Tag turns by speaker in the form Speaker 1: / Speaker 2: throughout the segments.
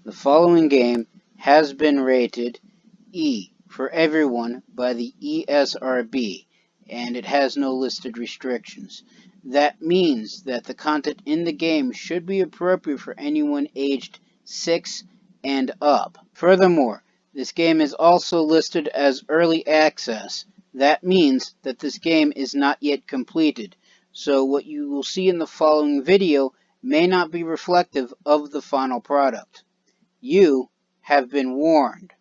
Speaker 1: The following game has been rated E for everyone by the ESRB, and it has no listed restrictions. That means that the content in the game should be appropriate for anyone aged 6 and up. Furthermore, this game is also listed as early access. That means that this game is not yet completed, so what you will see in the following video may not be reflective of the final product. You have been warned.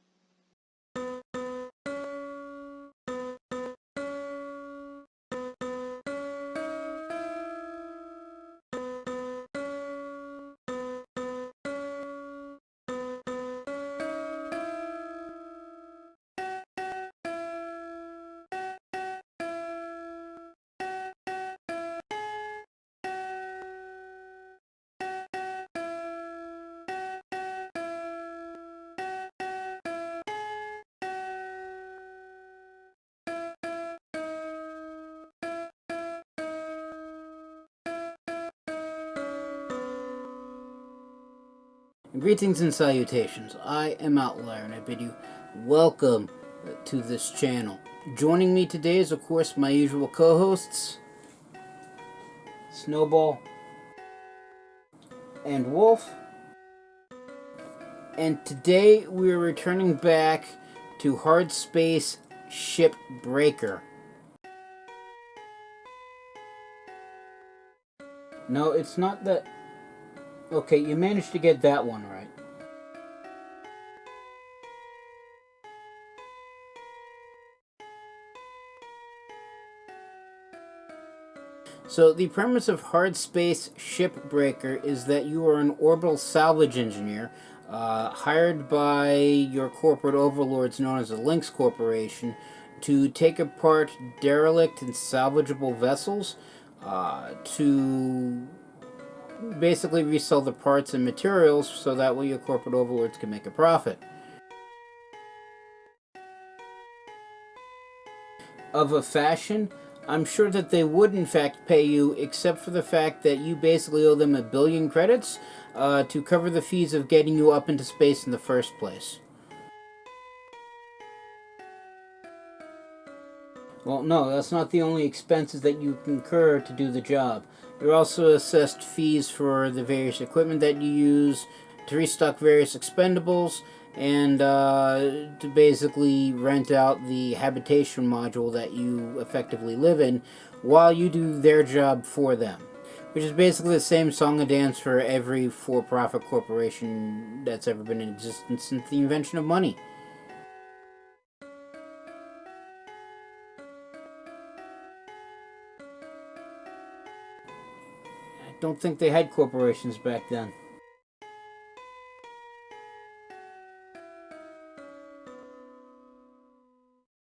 Speaker 1: Greetings and salutations. I am Outlier, and I bid you welcome to this channel. Joining me today is, of course, my usual co-hosts, Snowball and Wolf. And today we are returning back to Hardspace Shipbreaker. No, it's not that... Okay, you managed to get that one right. So the premise of Hardspace Shipbreaker is that you are an orbital salvage engineer hired by your corporate overlords known as the Lynx Corporation to take apart derelict and salvageable vessels to basically resell the parts and materials so that way your corporate overlords can make a profit. Of a fashion, I'm sure that they would in fact pay you, except for the fact that you basically owe them 1 billion credits to cover the fees of getting you up into space in the first place. Well, no, that's not the only expenses that you incur to do the job. You're also assessed fees for the various equipment that you use, to restock various expendables, and to basically rent out the habitation module that you effectively live in while you do their job for them. Which is basically the same song and dance for every for-profit corporation that's ever been in existence since the invention of money. I don't think they had corporations back then.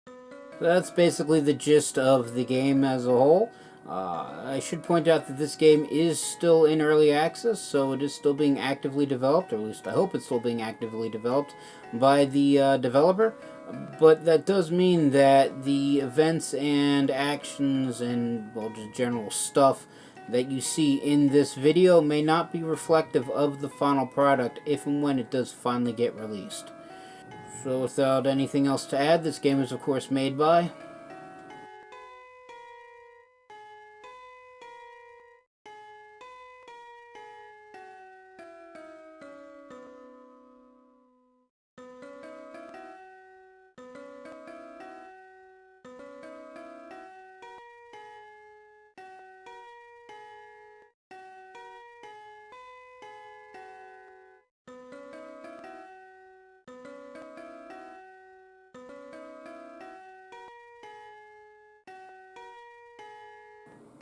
Speaker 1: So that's basically the gist of the game as a whole. I should point out that this game is still in early access, so it is still being actively developed, or at least I hope it's still being actively developed by the developer. But that does mean that the events and actions and, well, just general stuff that you see in this video may not be reflective of the final product if and when it does finally get released. So without anything else to add, this game is of course made by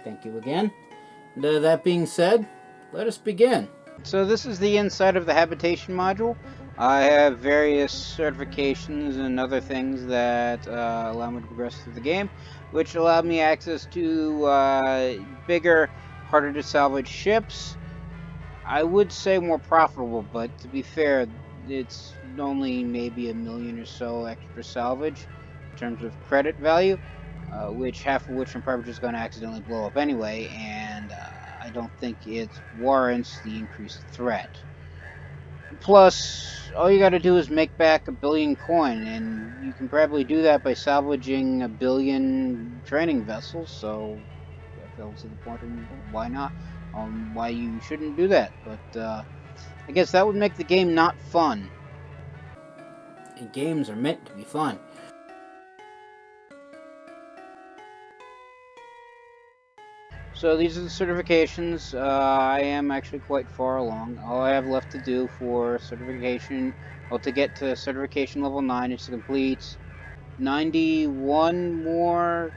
Speaker 1: Thank you again. And, that being said, let us begin. So this is the inside of the habitation module. I have various certifications and other things that allow me to progress through the game, which allow me access to bigger, harder to salvage ships. I would say more profitable, but to be fair, it's only maybe 1 million or so extra salvage in terms of credit value. Which half of which I'm probably just going to accidentally blow up anyway, and I don't think it warrants the increased threat. Plus, all you gotta do is make back 1,000,000,000 coin, and you can probably do that by salvaging 1,000,000,000 training vessels, so I fail to see the point in why not, why you shouldn't do that, but I guess that would make the game not fun. And games are meant to be fun. So these are the certifications. I am actually quite far along. All I have left to do for certification, well, to get to certification level 9 is to complete 91 more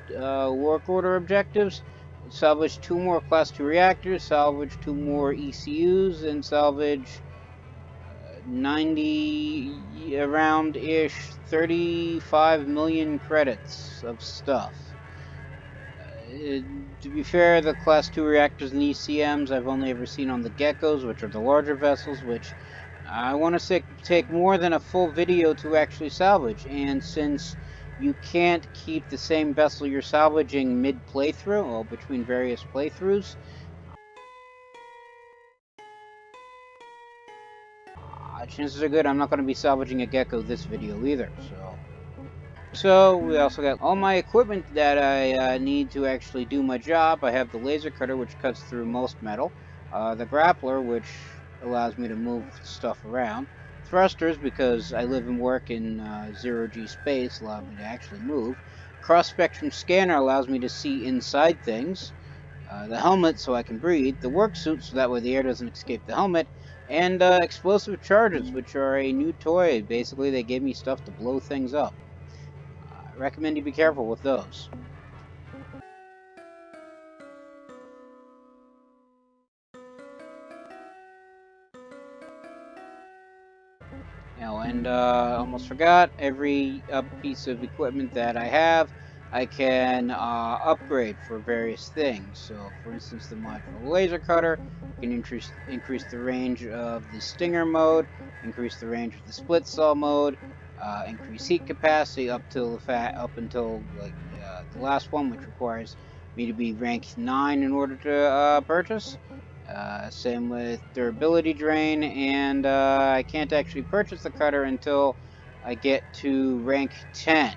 Speaker 1: work order objectives, salvage 2 more class 2 reactors, salvage 2 more ECUs, and salvage 90 around-ish 35 million credits of stuff. To be fair, the class 2 reactors and ECMs I've only ever seen on the Geckos, which are the larger vessels, which I want to take more than a full video to actually salvage. And since you can't keep the same vessel you're salvaging mid-playthrough, or between various playthroughs, chances are good I'm not going to be salvaging a Gecko this video either, So we also got all my equipment that I need to actually do my job. I have the laser cutter, which cuts through most metal. The grappler, which allows me to move stuff around. Thrusters, because I live and work in zero-G space, allow me to actually move. Cross-spectrum scanner allows me to see inside things. The helmet, so I can breathe. The work suit, so that way the air doesn't escape the helmet. And explosive charges, which are a new toy. Basically, they gave me stuff to blow things up. I recommend you be careful with those. And almost forgot, every piece of equipment that I have, I can upgrade for various things. So, for instance, the modular laser cutter can increase the range of the stinger mode, increase the range of the split saw mode, increase heat capacity up until like the last one, which requires me to be rank 9 in order to purchase. Same with durability drain, and I can't actually purchase the cutter until I get to rank 10.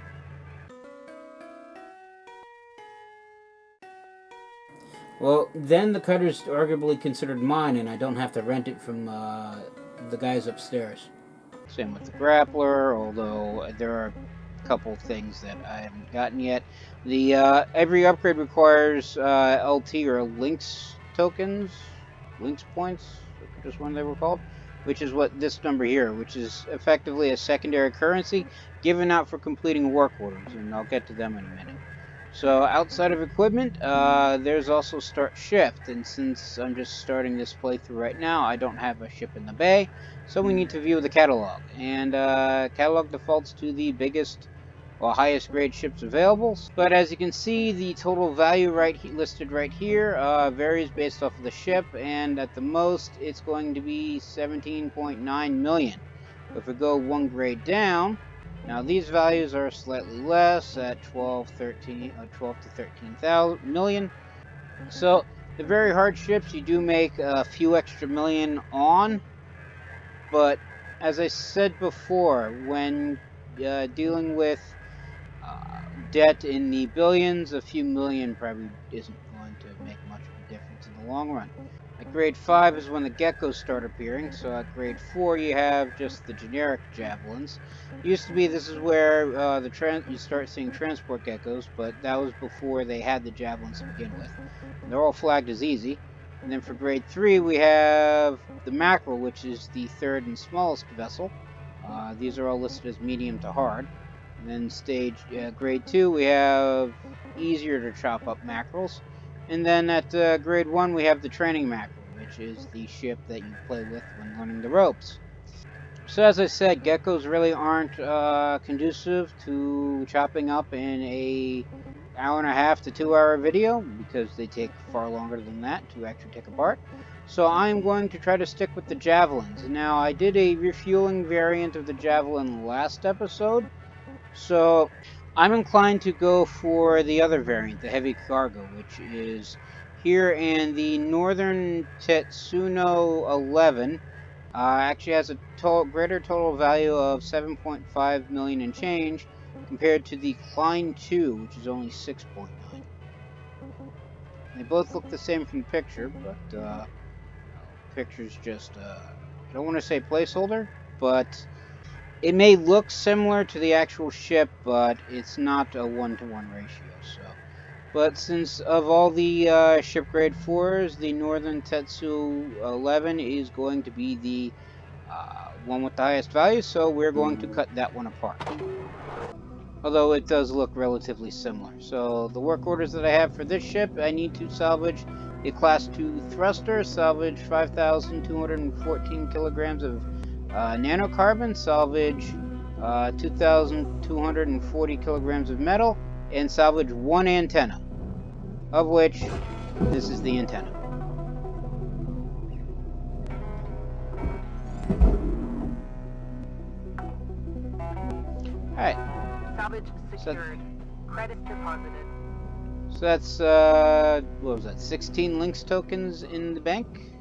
Speaker 1: Well, then the cutter's arguably considered mine, and I don't have to rent it from the guys upstairs. Same with the grappler, although there are a couple things that I haven't gotten yet. The every upgrade requires LT or links tokens, links points, just when they were called, which is what this number here, which is effectively a secondary currency given out for completing work orders, and I'll get to them in a minute. So outside of equipment, there's also start shift, and since I'm just starting this playthrough right now, I don't have a ship in the bay, so we need to view the catalog. And catalog defaults to the biggest or highest grade ships available, but as you can see, the total value listed right here varies based off of the ship, and at the most, it's going to be 17.9 million. If we go one grade down, now these values are slightly less at 12 to 13 million. So the very hard ships you do make a few extra million on, but as I said before, when dealing with debt in the billions, a few million probably isn't going to make much of a difference in the long run. At grade 5 is when the geckos start appearing, so at grade 4 you have just the generic javelins. Used to be this is where you start seeing transport geckos, but that was before they had the javelins to begin with. And they're all flagged as easy. And then for grade 3 we have the mackerel, which is the third and smallest vessel. These are all listed as medium to hard. And then grade 2 we have easier to chop up mackerels. And then at grade 1 we have the training mackerel, which is the ship that you play with when learning the ropes. So as I said, geckos really aren't conducive to chopping up in a hour and a half to 2 hour video, because they take far longer than that to actually take apart. So I'm going to try to stick with the javelins. Now, I did a refueling variant of the javelin last episode, so I'm inclined to go for the other variant, the heavy cargo, which is here in the Northern Tetsuno 11, Actually has a greater total value of 7.5 million and change compared to the Klein 2, which is only 6.9. They both look the same from the picture, but picture's just I don't want to say placeholder, but it may look similar to the actual ship, but it's not a 1-to-1 ratio. So, but since of all the ship grade 4s, the Northern Tetsu 11 is going to be the one with the highest value, so we're going to cut that one apart. Although it does look relatively similar. So the work orders that I have for this ship, I need to salvage a Class 2 thruster, salvage 5,214 kilograms of nanocarbon, salvage 2,240 kilograms of metal, and salvage one antenna, of which this is the antenna. Alright.
Speaker 2: Salvage secured. Credit deposited.
Speaker 1: So that's, what was that, 16 Lynx tokens in the bank?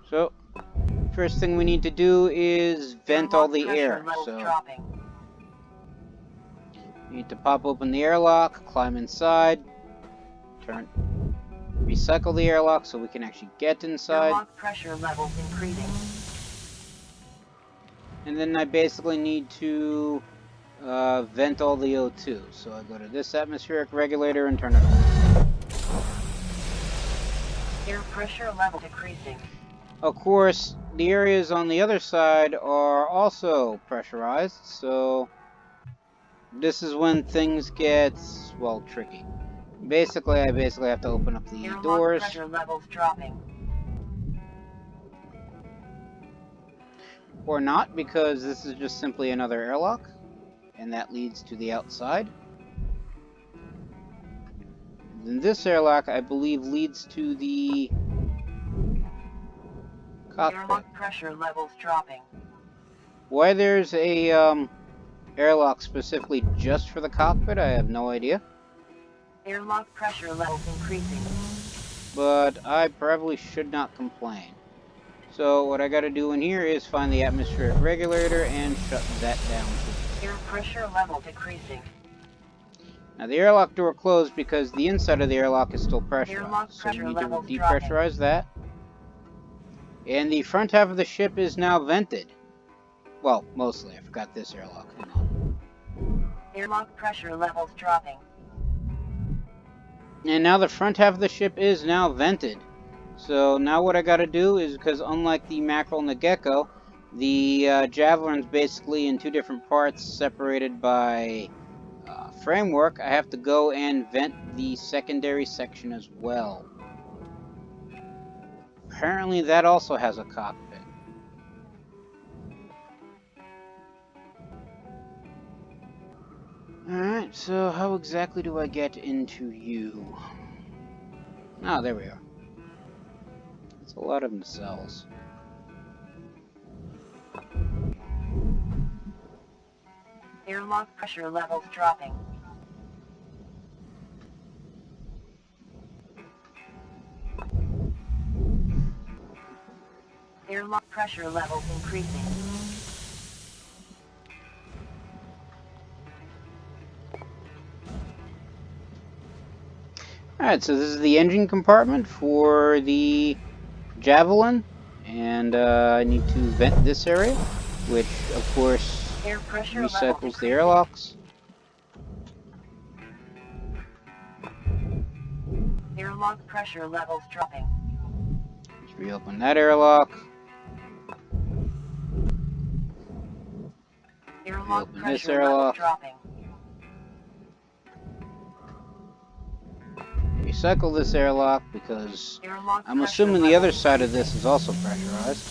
Speaker 1: So, first thing we need to do is vent all the air. So, we need to pop open the airlock, climb inside, recycle the airlock so we can actually get inside.
Speaker 2: Airlock pressure levels increasing.
Speaker 1: And then I basically need to vent all the O2. So I go to this atmospheric regulator and turn it on.
Speaker 2: Air pressure level decreasing.
Speaker 1: Of course, the areas on the other side are also pressurized, so this is when things get, well, tricky. Basically, I have to open up the doors.
Speaker 2: Pressure levels dropping.
Speaker 1: Or not, because this is just simply another airlock, and that leads to the outside. And then this airlock, I believe, leads to the cockpit.
Speaker 2: Airlock pressure levels dropping.
Speaker 1: Why there's a airlock specifically just for the cockpit, I have no idea.
Speaker 2: Airlock pressure levels increasing.
Speaker 1: But I probably should not complain. So what I gotta do in here is find the atmospheric regulator and shut that down too.
Speaker 2: Air pressure level decreasing.
Speaker 1: Now the airlock door closed because the inside of the airlock is still pressurized. So we need to depressurize that. And the front half of the ship is now vented. Well, mostly. I forgot this airlock. Hang on.
Speaker 2: Airlock pressure levels dropping.
Speaker 1: And now the front half of the ship is now vented. So now what I gotta do is, because unlike the mackerel and the gecko, the Javelin's basically in two different parts separated by framework, I have to go and vent the secondary section as well. Apparently that also has a cockpit. Alright, so how exactly do I get into you? Oh, there we are. That's a lot of nacelles.
Speaker 2: Airlock pressure levels dropping. Airlock pressure levels increasing.
Speaker 1: Alright, so this is the engine compartment for the Javelin, and I need to vent this area, which of course recycles the airlocks.
Speaker 2: Airlock pressure levels dropping.
Speaker 1: Let's reopen that airlock. Reopen this airlock. Recycle this airlock because I'm assuming the other side of this is also pressurized.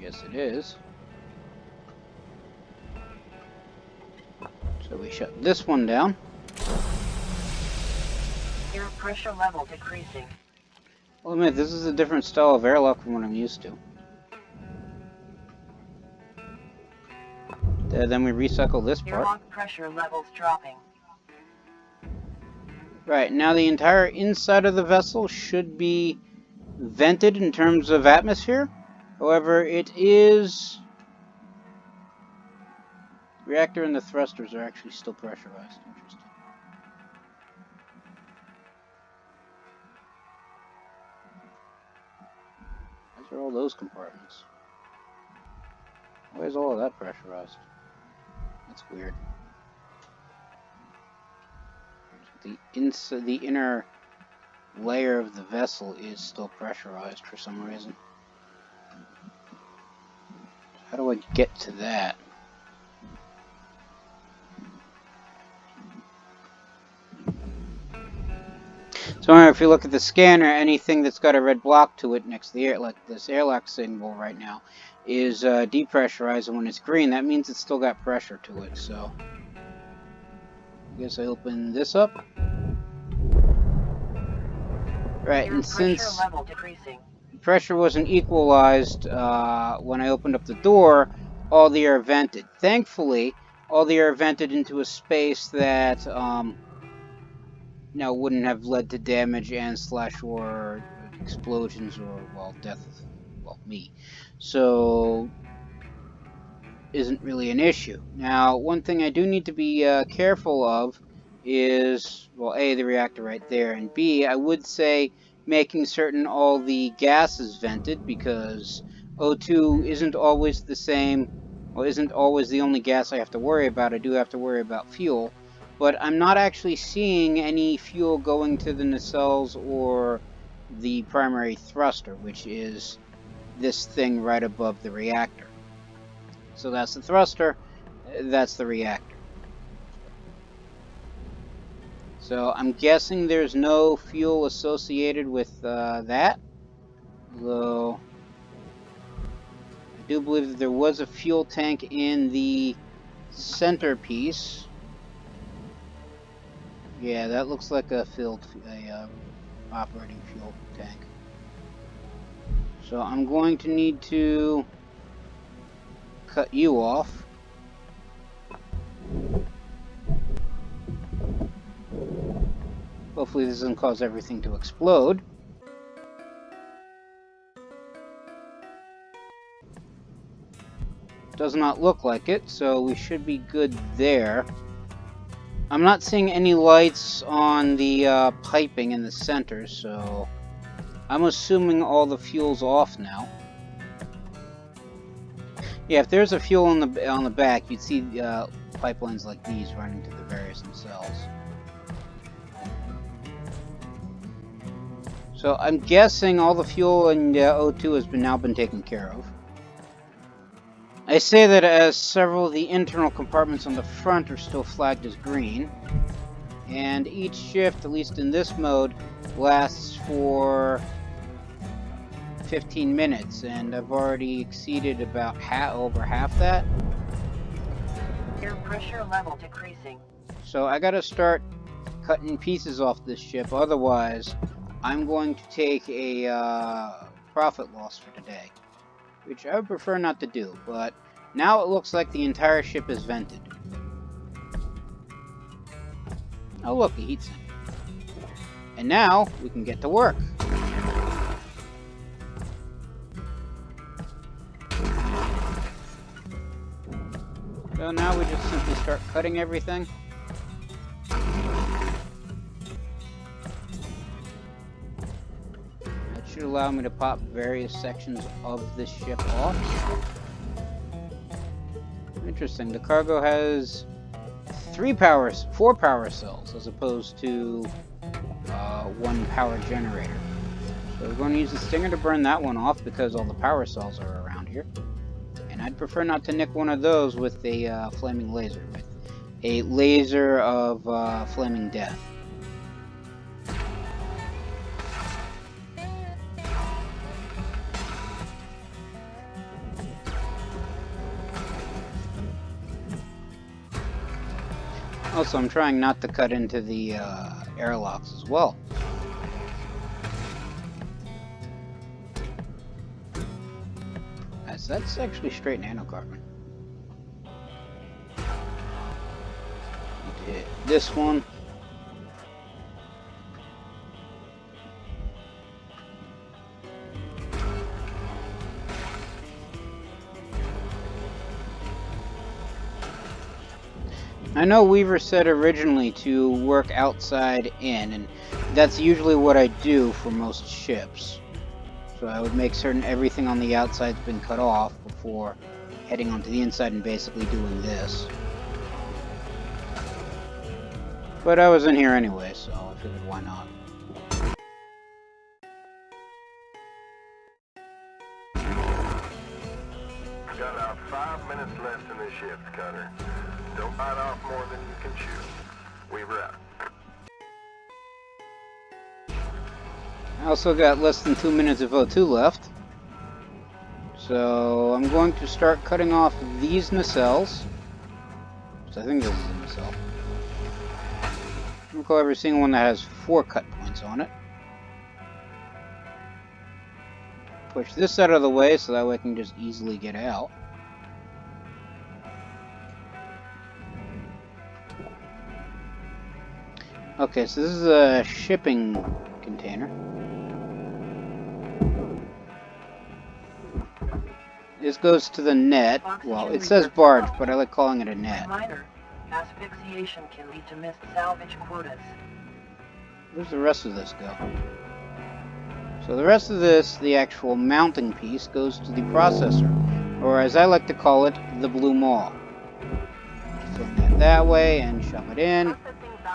Speaker 1: Yes, it is. So we shut this one down.
Speaker 2: Air pressure level decreasing.
Speaker 1: I'll admit, this is a different style of airlock from what I'm used to. Then we recycle this part.
Speaker 2: Airlock pressure levels dropping.
Speaker 1: Right, now the entire inside of the vessel should be vented in terms of atmosphere. However, it is... The reactor and the thrusters are actually still pressurized. Interesting. Those are all those compartments. Why is all of that pressurized? That's weird. The inner layer of the vessel is still pressurized for some reason. How do I get to that? So if you look at the scanner, anything that's got a red block to it next to the air, like this airlock symbol right now, is depressurized, and when it's green, that means it's still got pressure to it. So I guess I open this up. Right, and since
Speaker 2: level decreasing.
Speaker 1: Pressure wasn't equalized when I opened up the door, all the air vented. Thankfully, all the air vented into a space that wouldn't have led to damage and / or explosions or, well, death of, well, me. So, isn't really an issue. Now, one thing I do need to be careful of is, well, A, the reactor right there, and B, I would say making certain all the gas is vented, because O2 isn't always the same, well, isn't always the only gas I have to worry about. I do have to worry about fuel, but I'm not actually seeing any fuel going to the nacelles or the primary thruster, which is this thing right above the reactor. So that's the thruster, that's the reactor. So I'm guessing there's no fuel associated with that, though I do believe that there was a fuel tank in the centerpiece. Yeah, that looks like a operating fuel tank. So I'm going to need to cut you off. Hopefully this doesn't cause everything to explode. Does not look like it, so we should be good there. I'm not seeing any lights on the piping in the center, so I'm assuming all the fuel's off now. Yeah, if there's a fuel on the back, you'd see pipelines like these running to the various nacelles. So I'm guessing all the fuel and O2 has now been taken care of. I say that as several of the internal compartments on the front are still flagged as green, and each shift, at least in this mode, lasts for 15 minutes, and I've already exceeded about over half that.
Speaker 2: Air pressure level decreasing.
Speaker 1: So I gotta start cutting pieces off this ship, otherwise I'm going to take a profit loss for today, which I would prefer not to do, but now it looks like the entire ship is vented. Oh look, a heat sink. And now we can get to work. So now we just simply start cutting everything. That should allow me to pop various sections of this ship off. Interesting, the cargo has 4 power cells as opposed to 1 power generator. So we're going to use the stinger to burn that one off because all the power cells are around here. And I'd prefer not to nick one of those with a flaming laser, with a laser of flaming death. Also, I'm trying not to cut into the airlocks as well. That's actually straight nanocarbon. Hit this one. I know Weaver said originally to work outside in, and that's usually what I do for most ships. So I would make certain everything on the outside's been cut off before heading onto the inside and basically doing this. But I was in here anyway, so I figured why not.
Speaker 3: Got about 5 minutes left in this shift, Cutter. Don't bite off more than you can chew. Weaver out.
Speaker 1: I also got less than 2 minutes of O2 left. So I'm going to start cutting off these nacelles. So I think this is a nacelle. I don't recall ever seeing one that has 4 cut points on it. Push this out of the way so that way I can just easily get out. Okay, so this is a shipping container. This goes to the net. Well, it says barge, but I like calling it a net.
Speaker 2: Reminder, asphyxiation can lead to missed salvage quotas.
Speaker 1: Where's the rest of this go? So the rest of this, the actual mounting piece, goes to the processor, or as I like to call it, the blue maw. Film that that way and shove it in,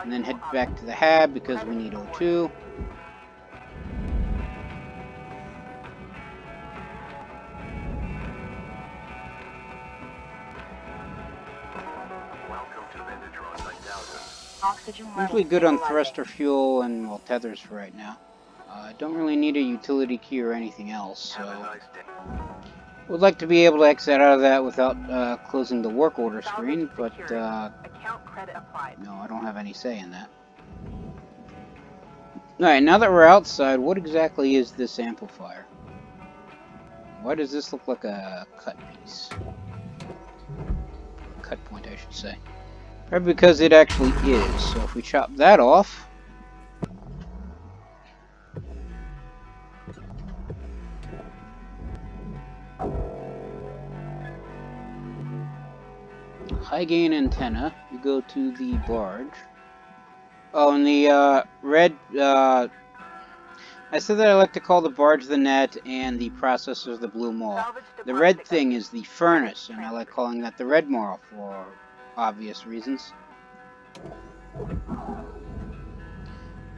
Speaker 1: and then head back to the hab because we need O2.
Speaker 3: Welcome to Vendatron 9000.
Speaker 2: Oxygen
Speaker 1: Usually good on thruster fuel and, well, tethers for right now. Don't really need a utility key or anything else,
Speaker 3: Have a
Speaker 1: so
Speaker 3: nice day.
Speaker 1: would like to be able to exit out of that without closing the work order screen, but
Speaker 2: account credit applied.
Speaker 1: no, I don't have any say in that. Alright, now that we're outside, what exactly is this amplifier? Why does this look like a cut piece? Cut point, I should say. Probably because it actually is. So if we chop that off, high gain antenna, you go to the barge. Oh, and the red, I said that I like to call the barge the net and the processor the blue maw. The red thing is the furnace, and I like calling that the red maw for obvious reasons.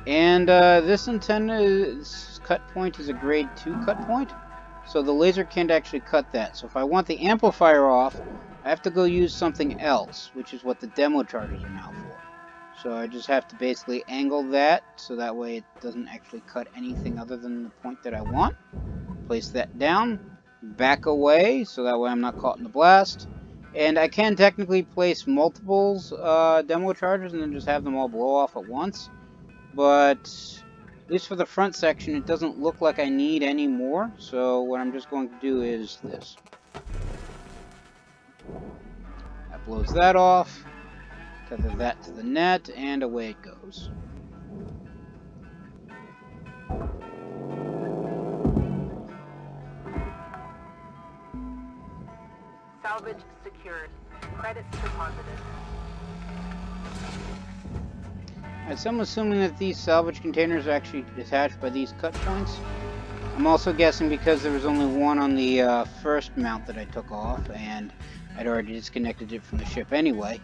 Speaker 1: And this antenna's cut point is a grade 2 cut point, so the laser can't actually cut that. So if I want the amplifier off, I have to go use something else, which is what the demo chargers are now for. So I just have to basically angle that, so that way it doesn't actually cut anything other than the point that I want. Place that down, back away, so that way I'm not caught in the blast. And I can technically place multiples demo chargers and then just have them all blow off at once. But at least for the front section, it doesn't look like I need any more. So what I'm just going to do is this. That blows that off. Tether that to the net, and away it goes.
Speaker 2: Salvage secured. Credits deposited.
Speaker 1: Alright, so I'm assuming that these salvage containers are actually attached by these cut points. I'm also guessing because there was only one on the first mount that I took off, and I'd already disconnected it from the ship anyway.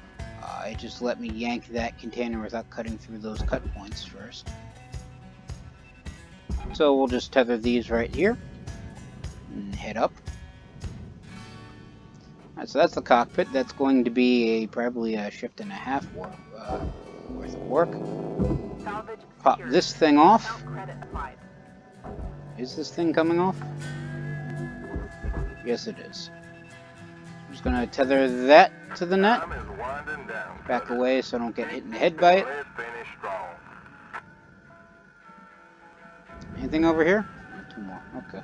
Speaker 1: It just let me yank that container without cutting through those cut points first. So we'll just tether these right here and head up. Alright, so that's the cockpit. That's going to be probably a shift and a half worth of work.
Speaker 2: Salvage
Speaker 1: Pop
Speaker 2: secured.
Speaker 1: this thing off.
Speaker 2: Account credit applied.
Speaker 1: Is this thing coming off? Yes, it is. I'm just going to tether that to the net.
Speaker 3: Time is winding down.
Speaker 1: Back
Speaker 3: Cutter.
Speaker 1: away so I don't get hit in the head by it.
Speaker 3: Let's finish strong.
Speaker 1: Anything over here? Oh, 2 more. Okay.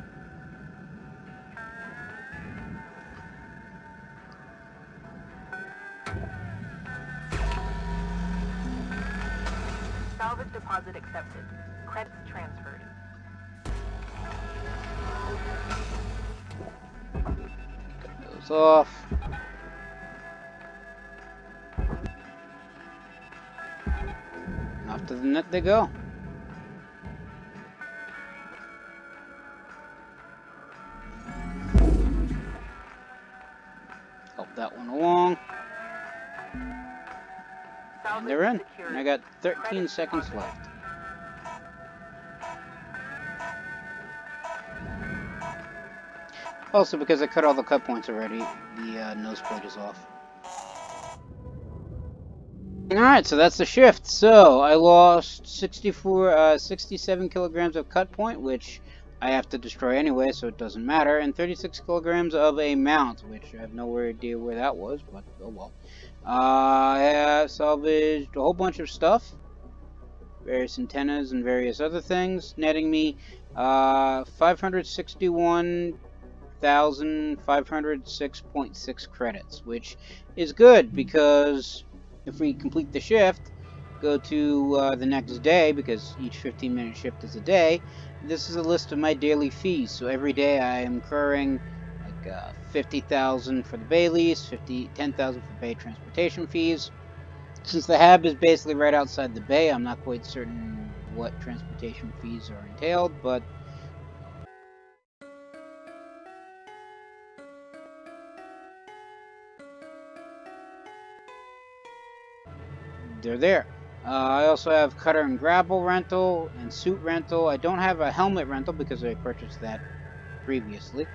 Speaker 2: Salvage deposit accepted. Credits transferred.
Speaker 1: Cut those off. Off to the net they go. Help that one along. And they're in. And I got 13 seconds left. Also, because I cut all the cut points already, the nose plate is off. Alright, so that's the shift. So, I lost 67 kilograms of cut point, which I have to destroy anyway, so it doesn't matter, and 36 kilograms of a mount, which I have no idea where that was, but oh well. I have salvaged a whole bunch of stuff, various antennas and various other things, netting me 561,506.6 credits, which is good because if we complete the shift, go to the next day, because each 15-minute shift is a day, this is a list of my daily fees. So every day I am incurring like 50,000 for the bay lease, 10,000 for bay transportation fees. Since the hab is basically right outside the bay, I'm not quite certain what transportation fees are entailed, but they're there. I also have cutter and grapple rental and suit rental. I don't have a helmet rental because I purchased that previously,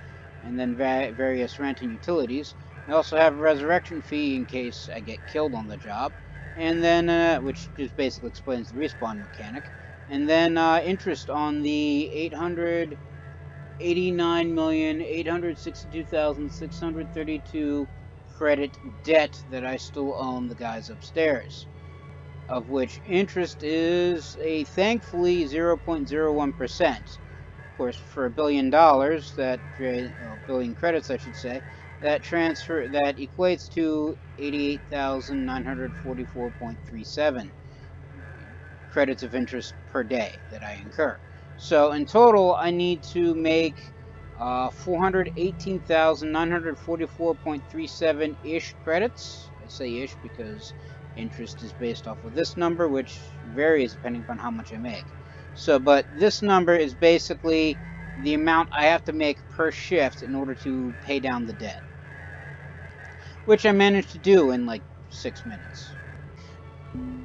Speaker 1: and then various rent and utilities. I also have a resurrection fee in case I get killed on the job, and then which just basically explains the respawn mechanic, and then interest on the 889,862,632 credit debt that I still own the guys upstairs, of which interest is a thankfully 0.01%. Of course, for $1 billion, that billion credits, I should say, that equates to 88,944.37 credits of interest per day that I incur. So in total, I need to make 418,944.37 ish credits. I say ish because interest is based off of this number, which varies depending upon how much I make. So, but this number is basically the amount I have to make per shift in order to pay down the debt, which I managed to do in like 6 minutes.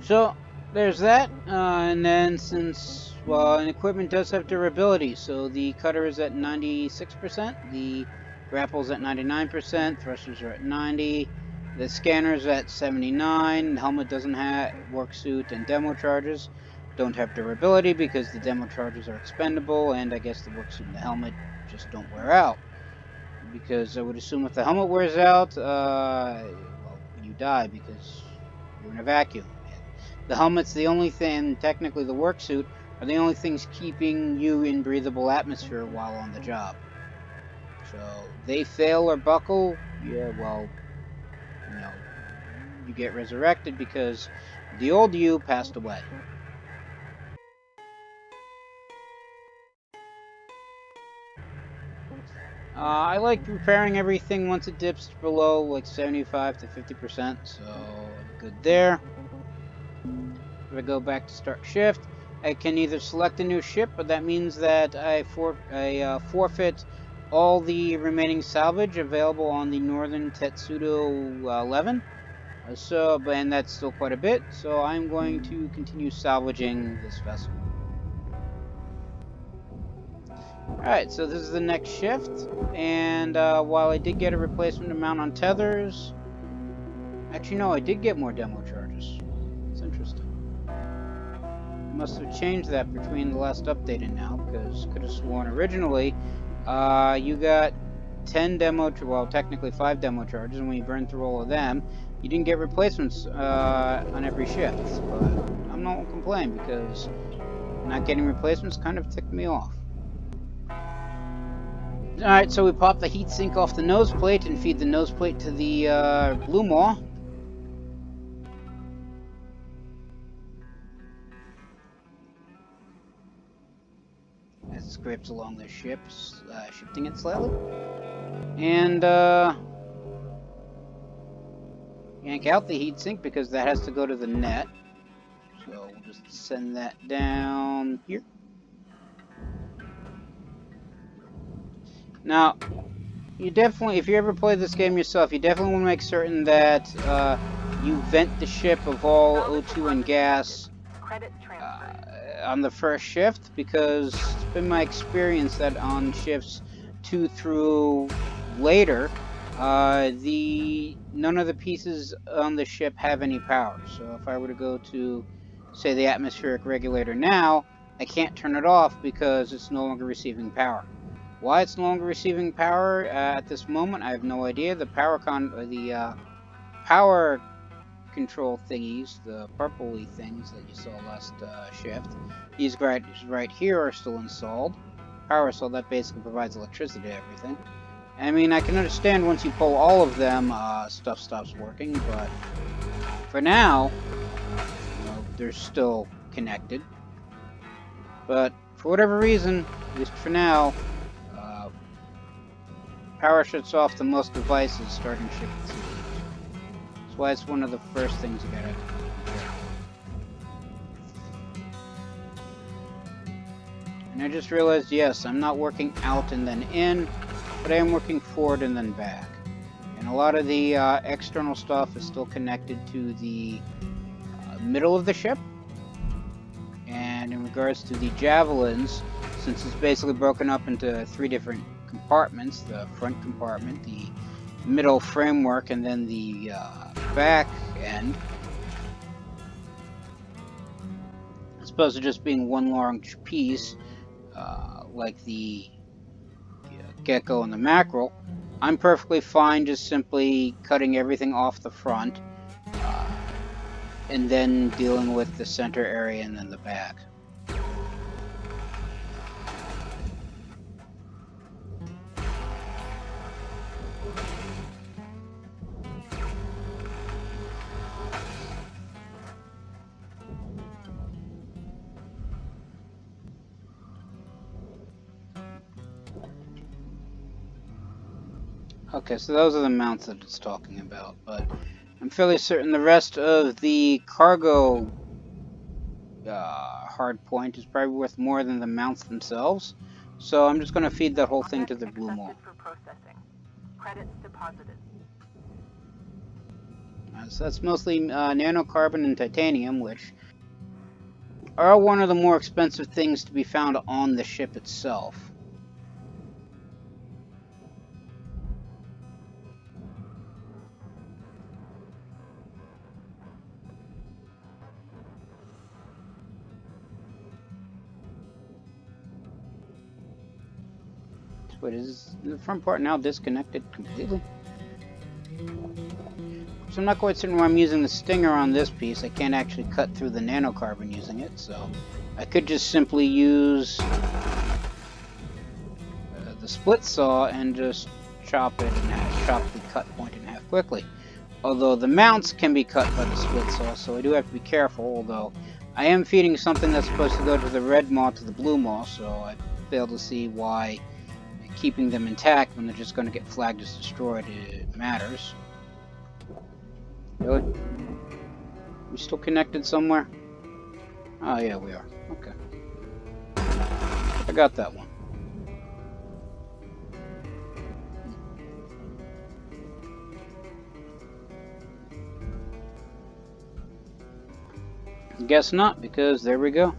Speaker 1: So there's that, and then since, well, an equipment does have durability, so the cutter is at 96%, the grapple's at 99%, thrusters are at 90%, the scanner's at 79%, the helmet doesn't have work suit, and demo charges don't have durability because the demo charges are expendable, and I guess the work suit and the helmet just don't wear out. Because I would assume if the helmet wears out, well, you die because you're in a vacuum. The helmet's the only thing, technically the work suit, are the only things keeping you in breathable atmosphere while on the job. So, they fail or buckle, yeah, well, you know, you get resurrected because the old you passed away. I like repairing everything once it dips below like 75 to 50%, so good there. If I go back to start shift, I can either select a new ship, but that means that I forfeit all the remaining salvage available on the Northern Tetsudo 11. And that's still quite a bit, so I'm going to continue salvaging this vessel. Alright, so this is the next shift, and while I did get a replacement amount on tethers, actually no, I did get more demo charges. It's interesting. Must have changed that between the last update and now, because could have sworn originally you got 10 demo, well, technically 5 demo charges, and when you burn through all of them, you didn't get replacements on every shift. But I'm not gonna complain because not getting replacements kind of ticked me off. Alright, so we pop the heat sink off the nose plate and feed the nose plate to the blue maw. As it scrapes along the ship, shifting it slightly. And yank out the heat sink because that has to go to the net. So we'll just send that down here. Now, you definitely, if you ever play this game yourself, you definitely want to make certain that you vent the ship of all O2 and gas on the first shift, because it's been my experience that on shifts 2 through later, none of the pieces on the ship have any power. So if I were to go to, say, the atmospheric regulator now, I can't turn it off because it's no longer receiving power. Why it's no longer receiving power at this moment, I have no idea. The power control thingies, the purpley things that you saw last shift, these guys right here are still installed. Power cell that basically provides electricity to everything. I mean, I can understand once you pull all of them, stuff stops working, but for now, they're still connected. But for whatever reason, at least for now, power shuts off to most devices starting ship at siege. That's why it's one of the first things you gotta do. And I just realized, yes, I'm not working out and then in, but I am working forward and then back. And a lot of the external stuff is still connected to the middle of the ship. And in regards to the Javelins, since it's basically broken up into 3 different compartments, the front compartment, the middle framework, and then the back end, as opposed to just being one large piece, like the gecko and the mackerel, I'm perfectly fine just simply cutting everything off the front, and then dealing with the center area and then the back. Okay, so those are the mounts that it's talking about, but I'm fairly certain the rest of the cargo hard point is probably worth more than the mounts themselves. So I'm just going to feed that whole thing to the blue maw.
Speaker 2: Credits deposited.
Speaker 1: So that's mostly nanocarbon and titanium, which are one of the more expensive things to be found on the ship itself. Wait, is the front part now disconnected completely? So I'm not quite certain why I'm using the stinger on this piece. I can't actually cut through the nanocarbon using it, so I could just simply use the split saw and just chop it in half, chop the cut point in half quickly. Although the mounts can be cut by the split saw, so I do have to be careful, although I am feeding something that's supposed to go to the red maw to the blue maw, so I fail to see why keeping them intact when they're just going to get flagged as destroyed matters. Really? We still connected somewhere? Oh yeah, we are. Okay. I got that one. Guess not, because there we go.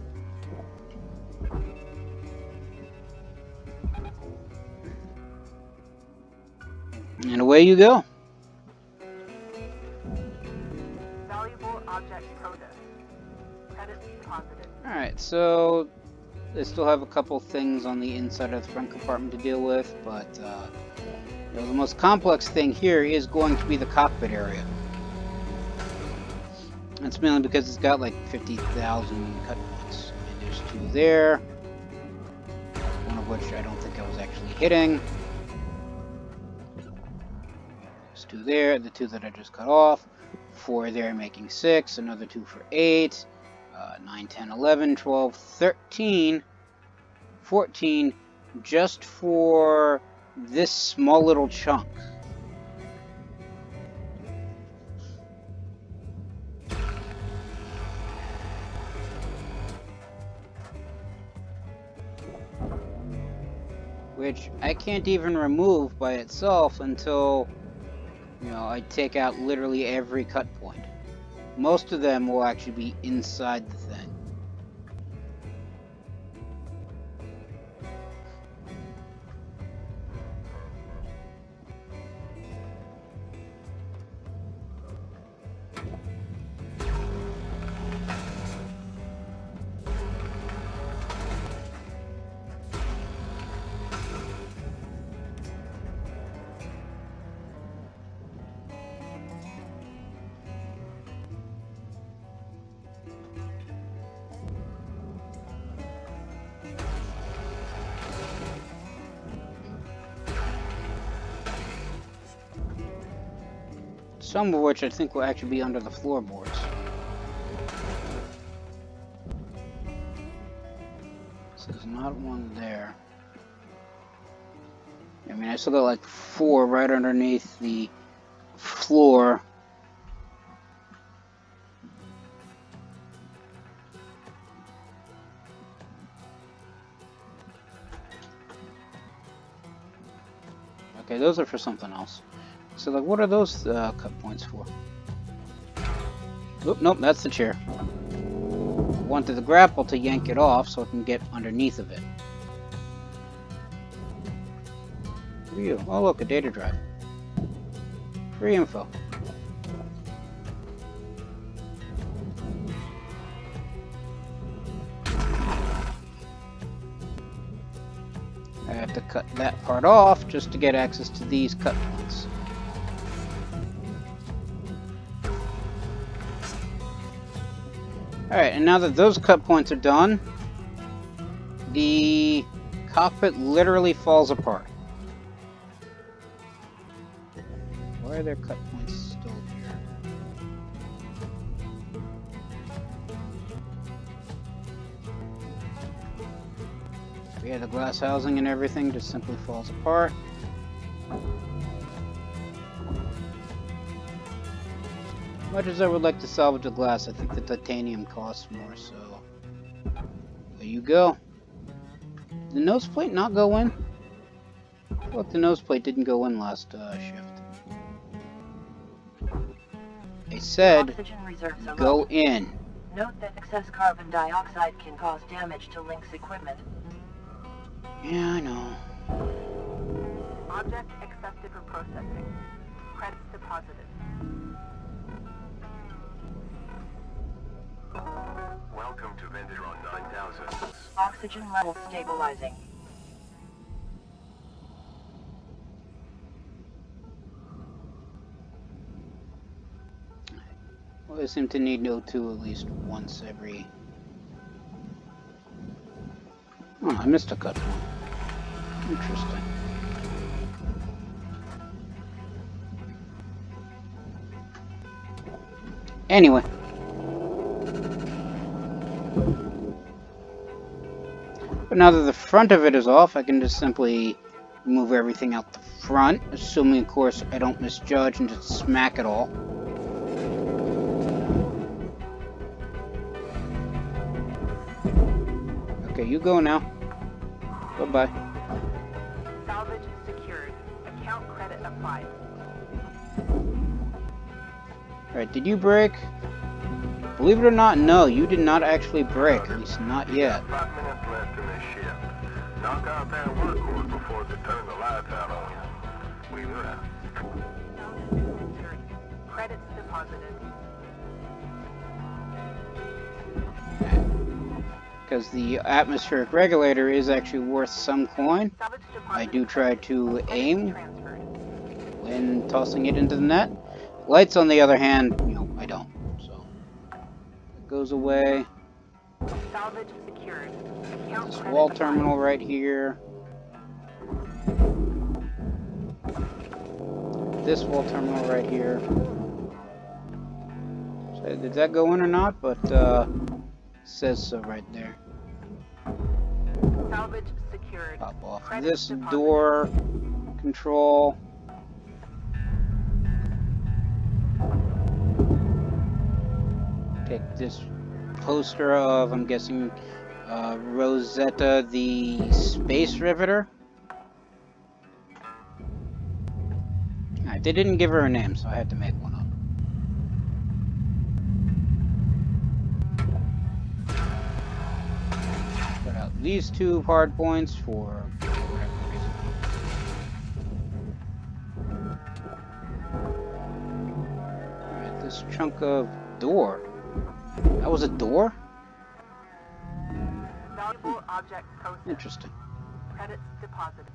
Speaker 1: And away you go.
Speaker 2: Valuable object processed. Credits deposited.
Speaker 1: Alright, so they still have a couple things on the inside of the front compartment to deal with, but the most complex thing here is going to be the cockpit area. That's mainly because it's got like 50,000 cut points. And there's 2 there, one of which I don't think I was actually hitting. There's 2 there, the 2 that I just cut off. 4 there making 6, another 2 for 8, 9, 10, 11, 12, 13, 14, just for this small little chunk. which I can't even remove by itself until, you know, I take out literally every cut point. Most of them will actually be inside the thing. Some of which I think will actually be under the floorboards. So there's not one there. I mean, I still got like 4 right underneath the floor. Okay, those are for something else. So, like, what are those cut points for? Oop, nope, that's the chair. Wanted the grapple to yank it off so I can get underneath of it. What are you? Oh, look, a data drive. Free info. I have to cut that part off just to get access to these cut points. Alright, and now that those cut points are done, the cockpit literally falls apart. Why are there cut points still here? Yeah, the glass housing and everything just simply falls apart. Much as I would like to salvage the glass, I think the titanium costs more, so there you go. Did the nose plate not go in? I thought the nose plate didn't go in last shift. They said
Speaker 2: Oxygen reserves are
Speaker 1: go
Speaker 2: low.
Speaker 1: in.
Speaker 2: Note that excess carbon dioxide can cause damage to Link's equipment.
Speaker 1: Yeah, I know.
Speaker 4: Object accepted for processing. Credits deposited.
Speaker 3: Welcome to Venderon 9000.
Speaker 2: Oxygen level stabilizing.
Speaker 1: Well, I seem to need O2 at least once every... Oh, I missed a cut one. Interesting. Anyway. But now that the front of it is off, I can just simply move everything out the front, assuming, of course, I don't misjudge and just smack it all. Okay, you go now. Bye-bye.
Speaker 4: Salvage secured. Account credit applied.
Speaker 1: Alright, did you break? Believe it or not, no, you did not actually break, at least not yet.
Speaker 3: 5 minutes left in this shift. Knock out that workhorse before they turn the lights out on you. We were out.
Speaker 4: Salvage entered. Credits deposited.
Speaker 1: Because the atmospheric regulator is actually worth some coin.
Speaker 4: Salvage deposited.
Speaker 1: I do try to aim
Speaker 4: Transferred.
Speaker 1: when tossing it into the net. Lights, on the other hand, you know, I don't. So it goes away.
Speaker 4: Salvage secured. Account
Speaker 1: This
Speaker 4: credit
Speaker 1: wall
Speaker 4: applied.
Speaker 1: terminal right here. This wall terminal right here. So did that go in or not? But says so right there.
Speaker 4: Salvage secured.
Speaker 1: Pop off
Speaker 4: Credit
Speaker 1: this
Speaker 4: deposited.
Speaker 1: door control. Take this poster of, I'm guessing, Rosetta the Space Riveter. Alright, they didn't give her a name, so I had to make one up. Cut out these two hard points for whatever reason. Alright, this chunk of door. That was a door?
Speaker 4: Valuable object processed.
Speaker 1: Interesting.
Speaker 4: Credits deposited.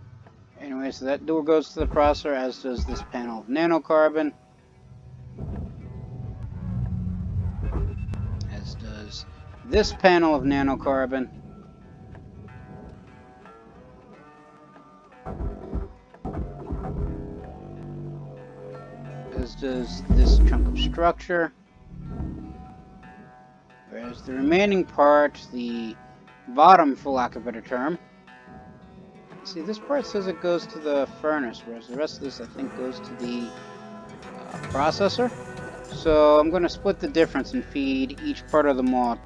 Speaker 1: Anyway, so that door goes to the processor, as does this panel of nanocarbon. As does this panel of nanocarbon. As does this chunk of structure. Whereas the remaining part, the bottom, for lack of a better term. See, this part says it goes to the furnace, whereas the rest of this, I think, goes to the processor. So I'm going to split the difference and feed each part of the maw,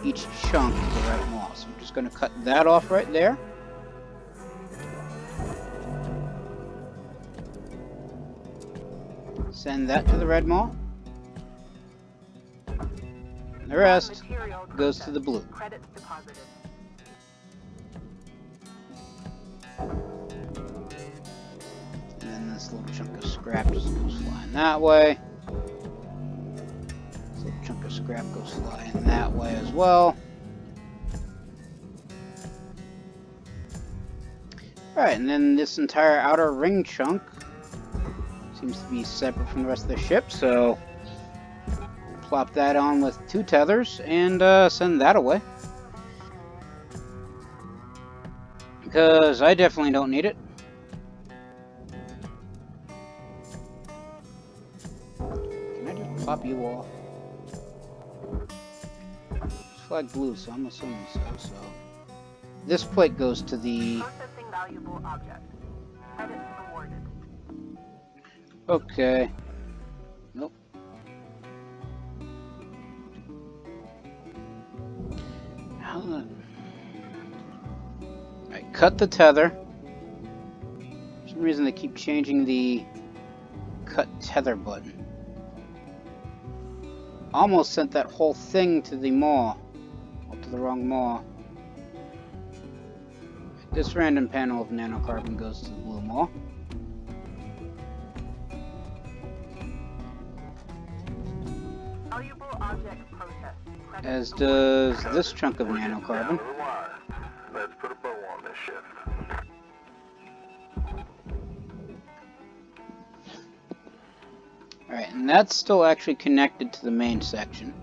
Speaker 1: each chunk to the right maw. So I'm just going to cut that off right there. Send that to the red maw. And the rest goes to the blue.
Speaker 4: Credits deposited.
Speaker 1: And then this little chunk of scrap just goes flying that way. This little chunk of scrap goes flying that way as well. Alright, and then this entire outer ring chunk seems to be separate from the rest of the ship, so plop that on with 2 tethers and send that away. Because I definitely don't need it. Can I just pop you off? It's flag blue, so I'm assuming so. This plate goes to the...
Speaker 4: Processing valuable object. Credits awarded.
Speaker 1: Okay. Nope. I cut the tether. For some reason they keep changing the cut tether button. Almost sent that whole thing to the maw. Up to the wrong maw. This random panel of nanocarbon goes to the blue maw.
Speaker 4: Valuable object processed.
Speaker 1: As does this chunk of nanocarbon.
Speaker 3: Let's put a bow on this shift.
Speaker 1: Alright, and that's still actually connected to the main section.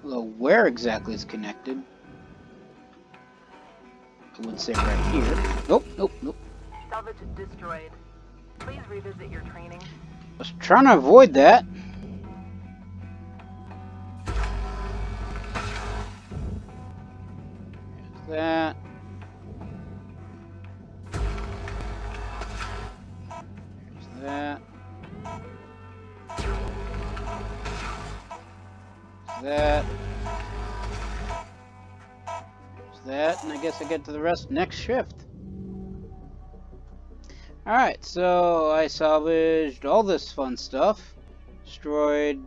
Speaker 1: Although where exactly it's connected, I would say right here. Nope.
Speaker 4: Salvage destroyed. Please revisit your training.
Speaker 1: I was trying to avoid that. There's that. There's that. There's that. There's that, and I guess I get to the rest next shift. Alright, so I salvaged all this fun stuff. Destroyed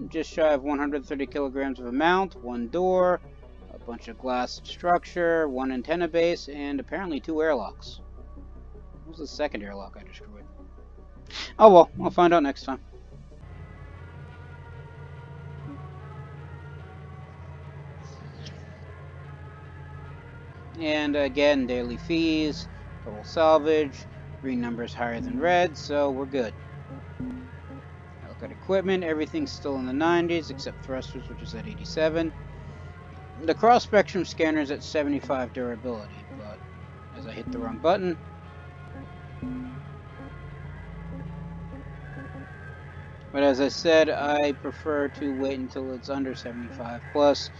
Speaker 1: just shy of 130 kilograms of amount, 1 door, a bunch of glass structure, 1 antenna base, and apparently 2 airlocks. What was the second airlock I destroyed? Oh well, I'll find out next time. And again, daily fees, total salvage, green numbers higher than red, so we're good. I look at equipment, everything's still in the 90s except thrusters, which is at 87. The cross spectrum scanner is at 75 durability, but as I hit the wrong button. But as I said, I prefer to wait until it's under 75 plus.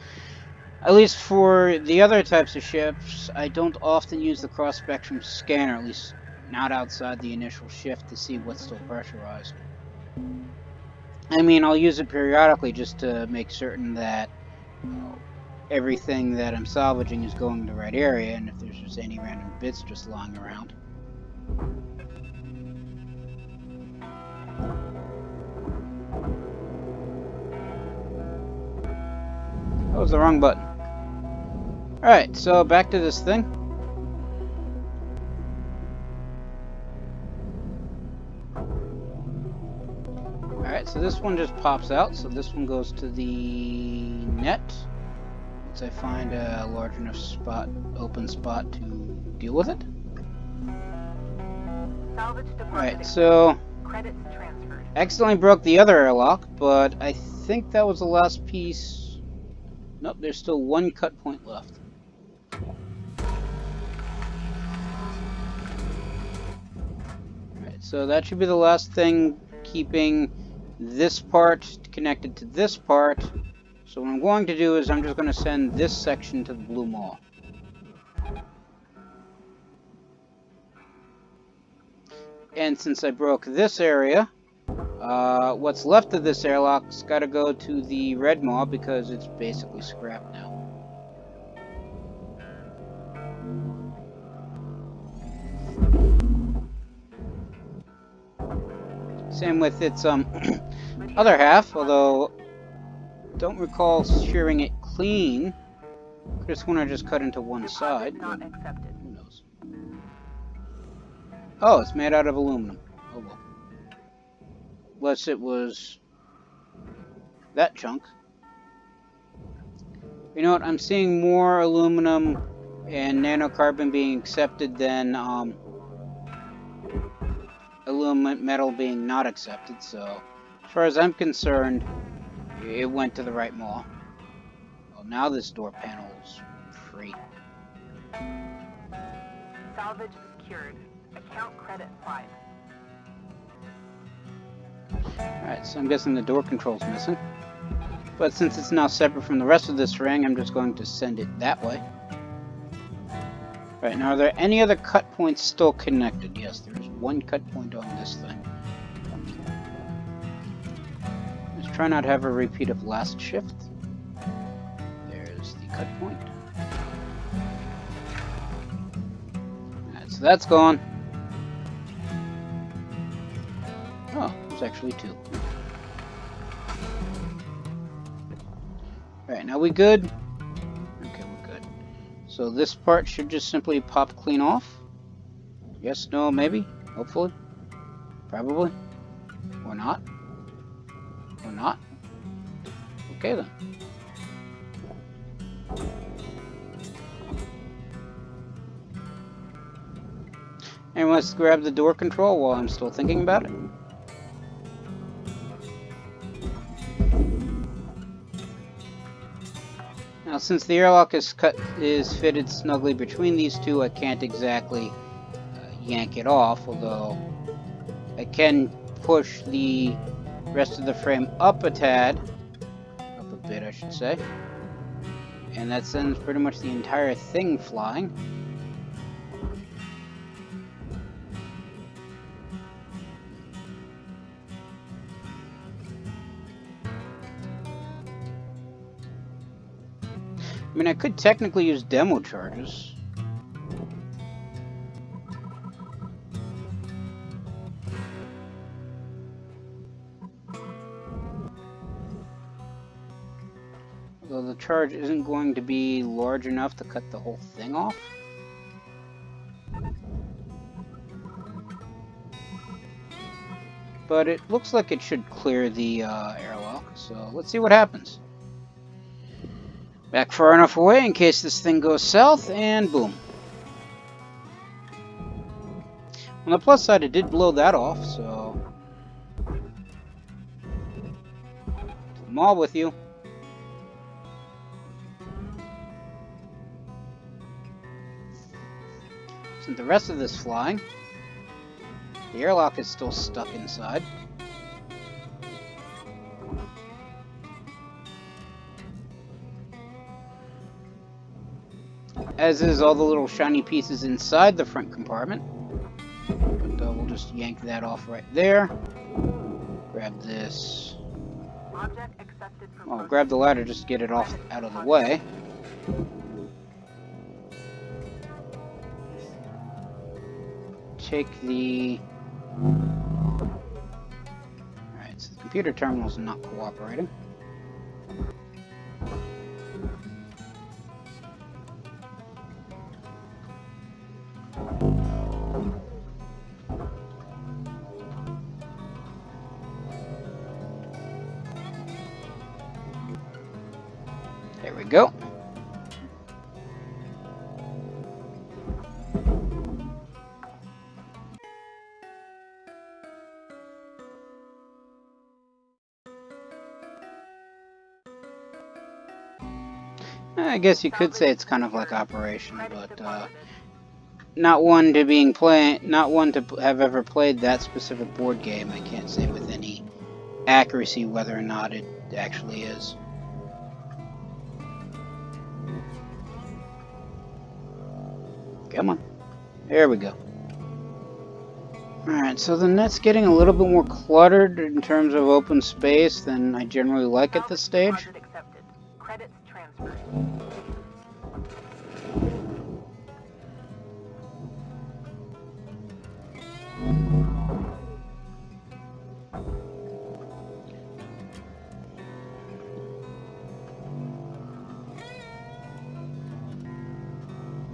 Speaker 1: At least for the other types of ships, I don't often use the cross-spectrum scanner, at least not outside the initial shift, to see what's still pressurized. I mean, I'll use it periodically just to make certain that everything that I'm salvaging is going to the right area, and if there's just any random bits just lying around. That was the wrong button. Alright, so back to this thing. Alright, so this one just pops out, so this one goes to the net. Once I find a large enough spot, open spot to deal with it.
Speaker 4: Salvage departed.
Speaker 1: Alright, so
Speaker 4: Credits transferred.
Speaker 1: accidentally broke the other airlock, but I think that was the last piece. Nope, there's still one cut point left. Alright, so that should be the last thing keeping this part connected to this part. So what I'm going to do is I'm just going to send this section to the blue maw. And since I broke this area, what's left of this airlock's got to go to the red maw because it's basically scrap now. Same with its other half, although don't recall shearing it clean. This one I just cut into one side.
Speaker 4: Not accepted.
Speaker 1: Who knows? Oh, it's made out of aluminum. Oh well. Unless it was that chunk. You know what? I'm seeing more aluminum and nanocarbon being accepted than aluminum metal being not accepted. So, as far as I'm concerned, it went to the right maw. Well, now this door panel is free.
Speaker 4: Salvage secured. Account credit 5.
Speaker 1: Alright, so I'm guessing the door control's missing. But since it's now separate from the rest of this ring, I'm just going to send it that way. Right, now are there any other cut points still connected? Yes, there is one cut point on this thing. Let's try not to have a repeat of last shift. There's the cut point. Alright, so that's gone. Oh, there's actually two. Alright, now we good? Okay, we're good. So this part should just simply pop clean off. Yes, no, maybe, hopefully, probably, or not, or not. Okay then. And let's grab the door control while I'm still thinking about it. Now, since the airlock is fitted snugly between these two, I can't exactly yank it off, although I can push the rest of the frame up a tad, up a bit I should say, and that sends pretty much the entire thing flying. I mean, I could technically use demo charges. Although the charge isn't going to be large enough to cut the whole thing off. But it looks like it should clear the airlock, so let's see what happens. Back far enough away in case this thing goes south, and boom. On the plus side, it did blow that off, so I'm all with you. Since the rest of this flying, the airlock is still stuck inside. As is all the little shiny pieces inside the front compartment. But we'll just yank that off right there. Grab this
Speaker 4: Object accepted for
Speaker 1: Well, I'll grab the ladder just to get it off out of the way. Take the... Alright, so the computer terminal's not cooperating. There we go. I guess you could say it's kind of like Operation, but not one to have ever played that specific board game. I can't say with any accuracy whether or not it actually is. Come on. There we go. Alright, so the net's getting a little bit more cluttered in terms of open space than I generally like at this stage.
Speaker 4: Accepted. Credits transferred.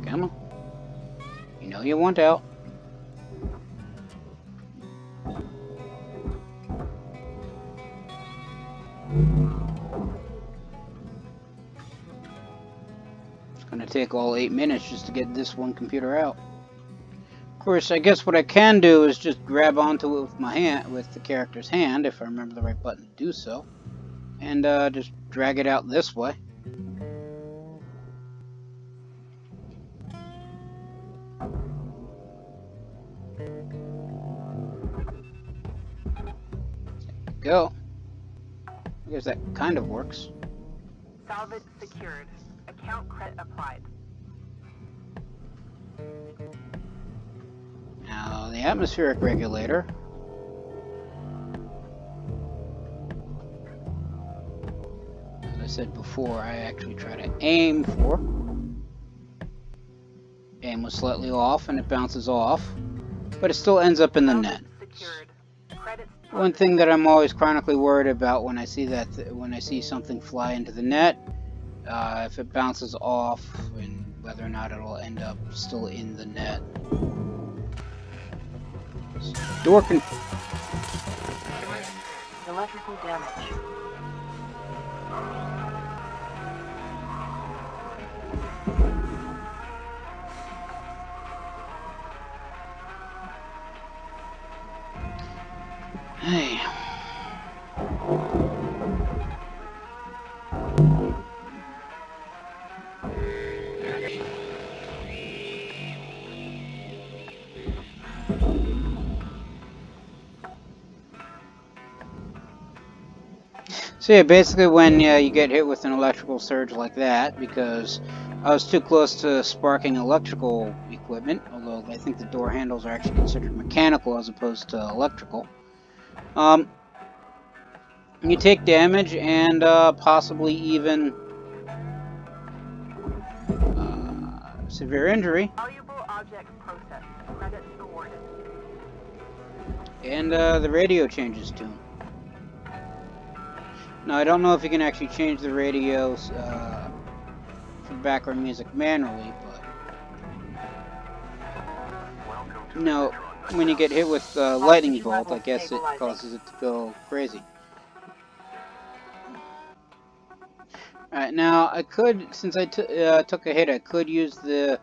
Speaker 1: Come on. You know you want out. It's gonna take all 8 minutes just to get this one computer out. Of course, I guess what I can do is just grab onto it with my hand, with the character's hand, if I remember the right button to do so, and just drag it out this way. Go. I guess that kind of works.
Speaker 4: Salvage secured. Account credit applied.
Speaker 1: Now, the atmospheric regulator. As I said before, I actually try to aim for. Aim was slightly off and it bounces off, but it still ends up in the net.
Speaker 4: Secured. Credits
Speaker 1: One thing that I'm always chronically worried about when I see when I see something fly into the net, if it bounces off and whether or not it'll end up still in the net. Door can.
Speaker 2: Electrical damage.
Speaker 1: Hey. So yeah, basically when you get hit with an electrical surge like that, because I was too close to sparking electrical equipment, although I think the door handles are actually considered mechanical as opposed to electrical. You take damage and possibly even severe injury.
Speaker 4: valuable object processed. Credits awarded.
Speaker 1: And the radio changes tune. Now, I don't know if you can actually change the radios for background music manually, but no, when you get hit with lightning bolt, I guess it causes it to go crazy. Alright, now I could, since I took a hit, I could use the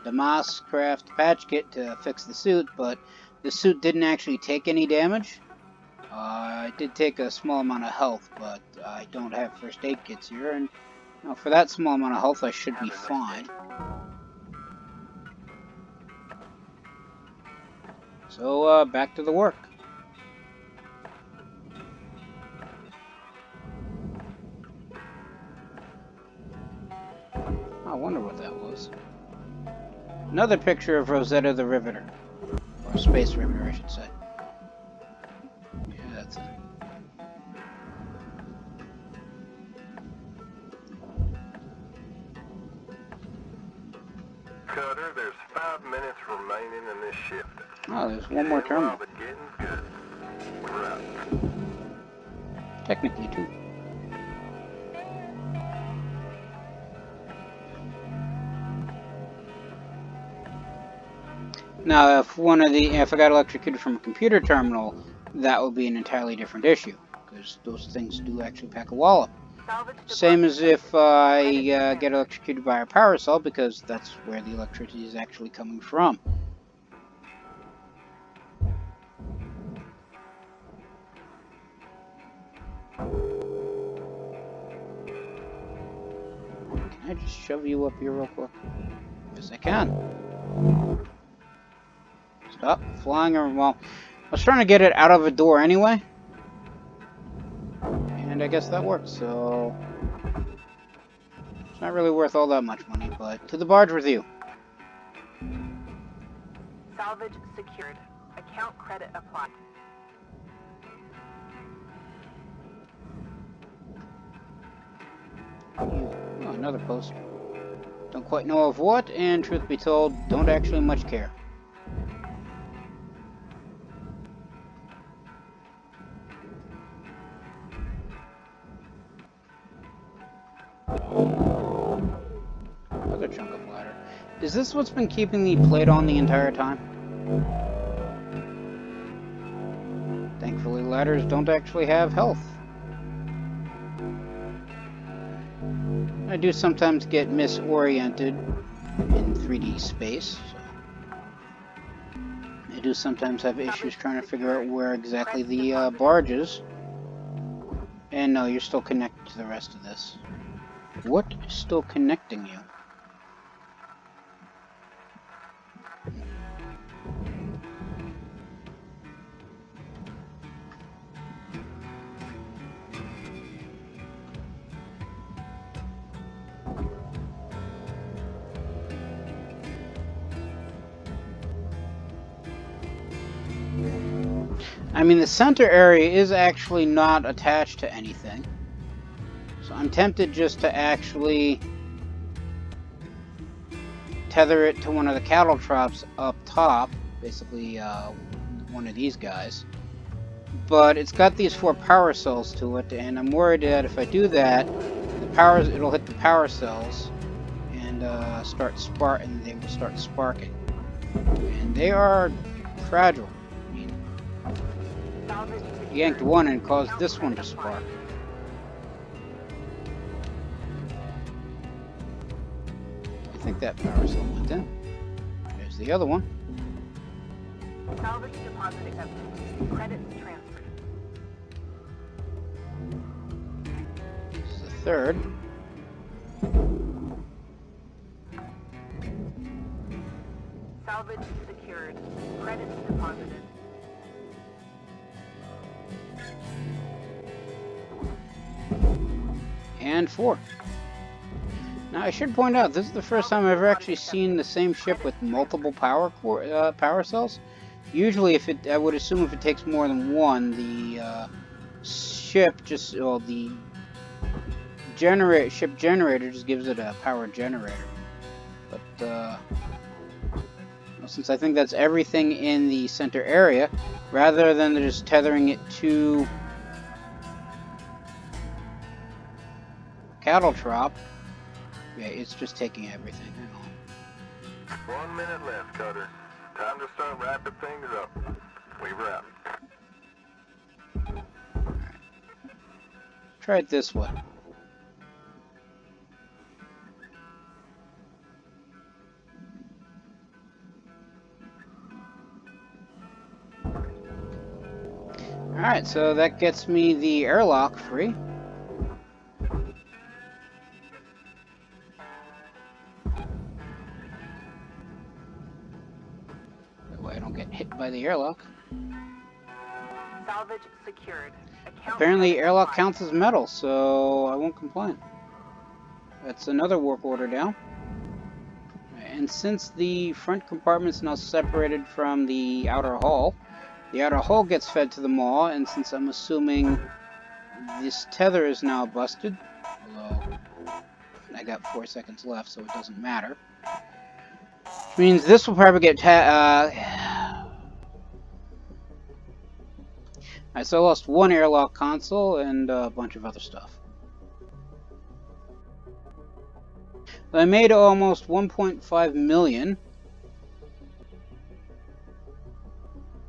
Speaker 1: Mosscraft patch kit to fix the suit, but the suit didn't actually take any damage. I did take a small amount of health, but I don't have first aid kits here, and for that small amount of health I should be fine. So, back to the work. I wonder what that was. Another picture of Rosetta the Riveter. Or Space Riveter, I should say. Yeah, that's it.
Speaker 3: Cutter, there's 5 minutes remaining in this shift.
Speaker 1: Oh, there's one more
Speaker 3: Get in while
Speaker 1: terminal.
Speaker 3: the getting's good. We're out.
Speaker 1: Technically, two. Now, if I got electrocuted from a computer terminal, that would be an entirely different issue, because those things do actually pack a wallop.
Speaker 4: Salvage
Speaker 1: Same
Speaker 4: department.
Speaker 1: as if I get electrocuted by a power cell, because that's where the electricity is actually coming from. Can I just shove you up here real quick? Yes, I can. Stop flying around. Well, I was trying to get it out of a door anyway. And I guess that worked, so... It's not really worth all that much money, but to the barge with you.
Speaker 4: Salvage secured. Account credit applied.
Speaker 1: Oh, another post. Don't quite know of what, and truth be told, don't actually much care. Another chunk of ladder. Is this what's been keeping the plate on the entire time? Thankfully, ladders don't actually have health. I do sometimes get misoriented in 3D space, so I do sometimes have issues trying to figure out where exactly the barge is. And no, you're still connected to the rest of this. What is still connecting you? I mean, the center area is actually not attached to anything. So I'm tempted just to actually tether it to one of the cattle traps up top. Basically, one of these guys. But it's got these 4 power cells to it, and I'm worried that if I do that, it'll hit the power cells and and they will start sparking. And they are fragile. I mean, yanked one and caused this one to spark. I think that power cell went in. There's the other one.
Speaker 4: Salvage deposit accepted. Credits transferred.
Speaker 1: This is the third.
Speaker 4: Salvage secured. Credits deposited.
Speaker 1: And 4. Now I should point out, this is the first time I've ever actually seen the same ship with multiple power cells. Usually, I would assume if it takes more than one, the ship the ship generator just gives it a power generator. But well, since I think that's everything in the center area, rather than just tethering it to cattle trop, yeah, it's just taking everything. Hang on.
Speaker 3: 1 minute left, Cutter. Time to start wrapping things up. We're out.
Speaker 1: Try it this way. Alright, so that gets me the airlock free. That way I don't get hit by the airlock.
Speaker 4: Salvage secured. Account
Speaker 1: Apparently
Speaker 4: credit
Speaker 1: airlock
Speaker 4: applied.
Speaker 1: counts as metal, so I won't complain. That's another work order down. And since the front compartment's now separated from the outer hull gets fed to the maw, and since I'm assuming this tether is now busted, although I got 4 seconds left, so it doesn't matter. means this will probably get Alright, so I lost one airlock console and a bunch of other stuff. I made almost 1.5 million.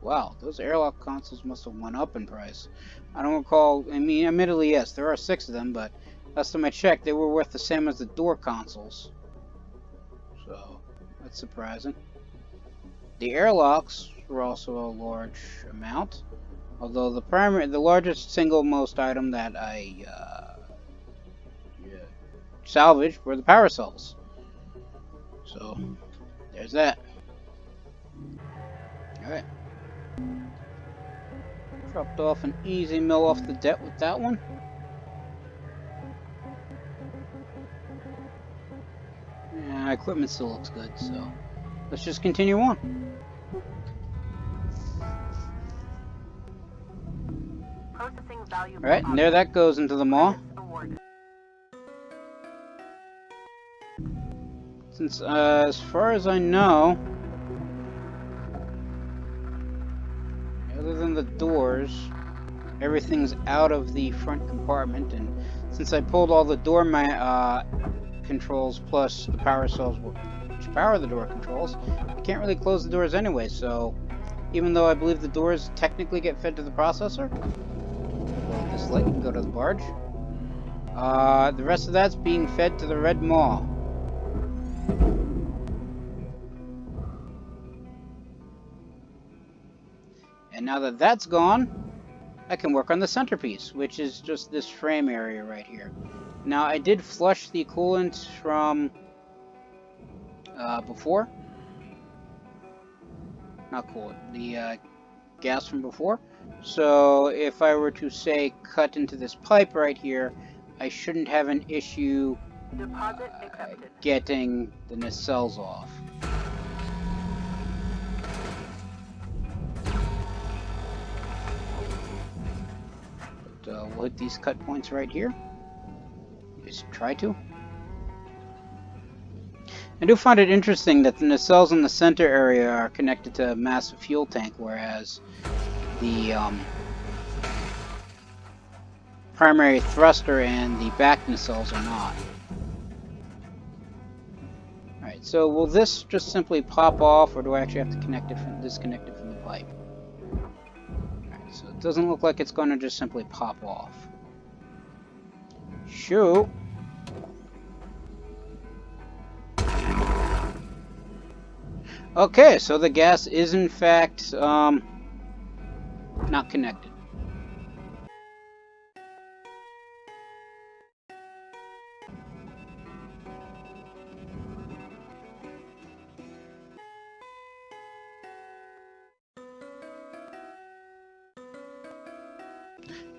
Speaker 1: Wow, those airlock consoles must have went up in price. I don't recall, I mean, admittedly, yes, there are 6 of them, but last time I checked, they were worth the same as the door consoles. So, that's surprising. The airlocks were also a large amount, although the largest single most item that I salvaged were the power cells. So, there's that. Alright. Dropped off an easy mill off the deck with that one. Yeah, equipment still looks good, so let's just continue on.
Speaker 4: Processing valuable.
Speaker 1: Alright, and there that goes into the maw. Since, as far as I know, other than the doors, everything's out of the front compartment, and since I pulled all the door controls plus the power cells which power the door controls, I can't really close the doors anyway, so even though I believe the doors technically get fed to the processor, well, this light can go to the barge. The rest of that's being fed to the red maw. And now that that's gone, I can work on the centerpiece, which is just this frame area right here. Now, I did flush the coolant from before. Not coolant, the gas from before. So if I were to, say, cut into this pipe right here, I shouldn't have an issue getting the nacelles off. But we'll hit these cut points right here. Just try to. I do find it interesting that the nacelles in the center area are connected to a massive fuel tank, whereas the primary thruster and the back nacelles are not. Alright, so will this just simply pop off, or do I actually have to disconnect it from the pipe? Alright, so it doesn't look like it's going to just simply pop off. Shoot! Okay, so the gas is in fact not connected.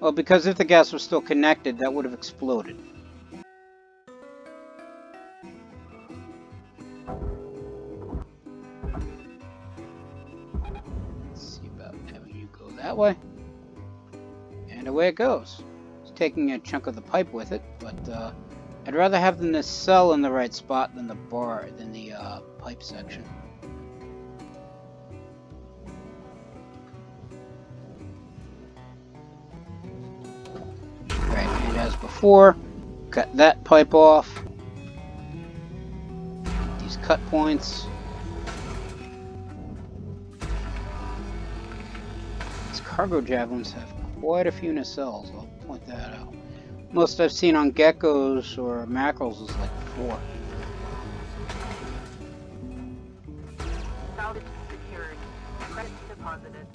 Speaker 1: Well, because if the gas was still connected, that would have exploded. That way, and away it goes. It's taking a chunk of the pipe with it, but I'd rather have the nacelle in the right spot than the pipe section. Right, and as before, cut that pipe off. These cut points. Cargo javelins have quite a few nacelles, I'll point that out. Most I've seen on geckos or mackerels is like 4.
Speaker 4: Salvage secured. Credits deposited.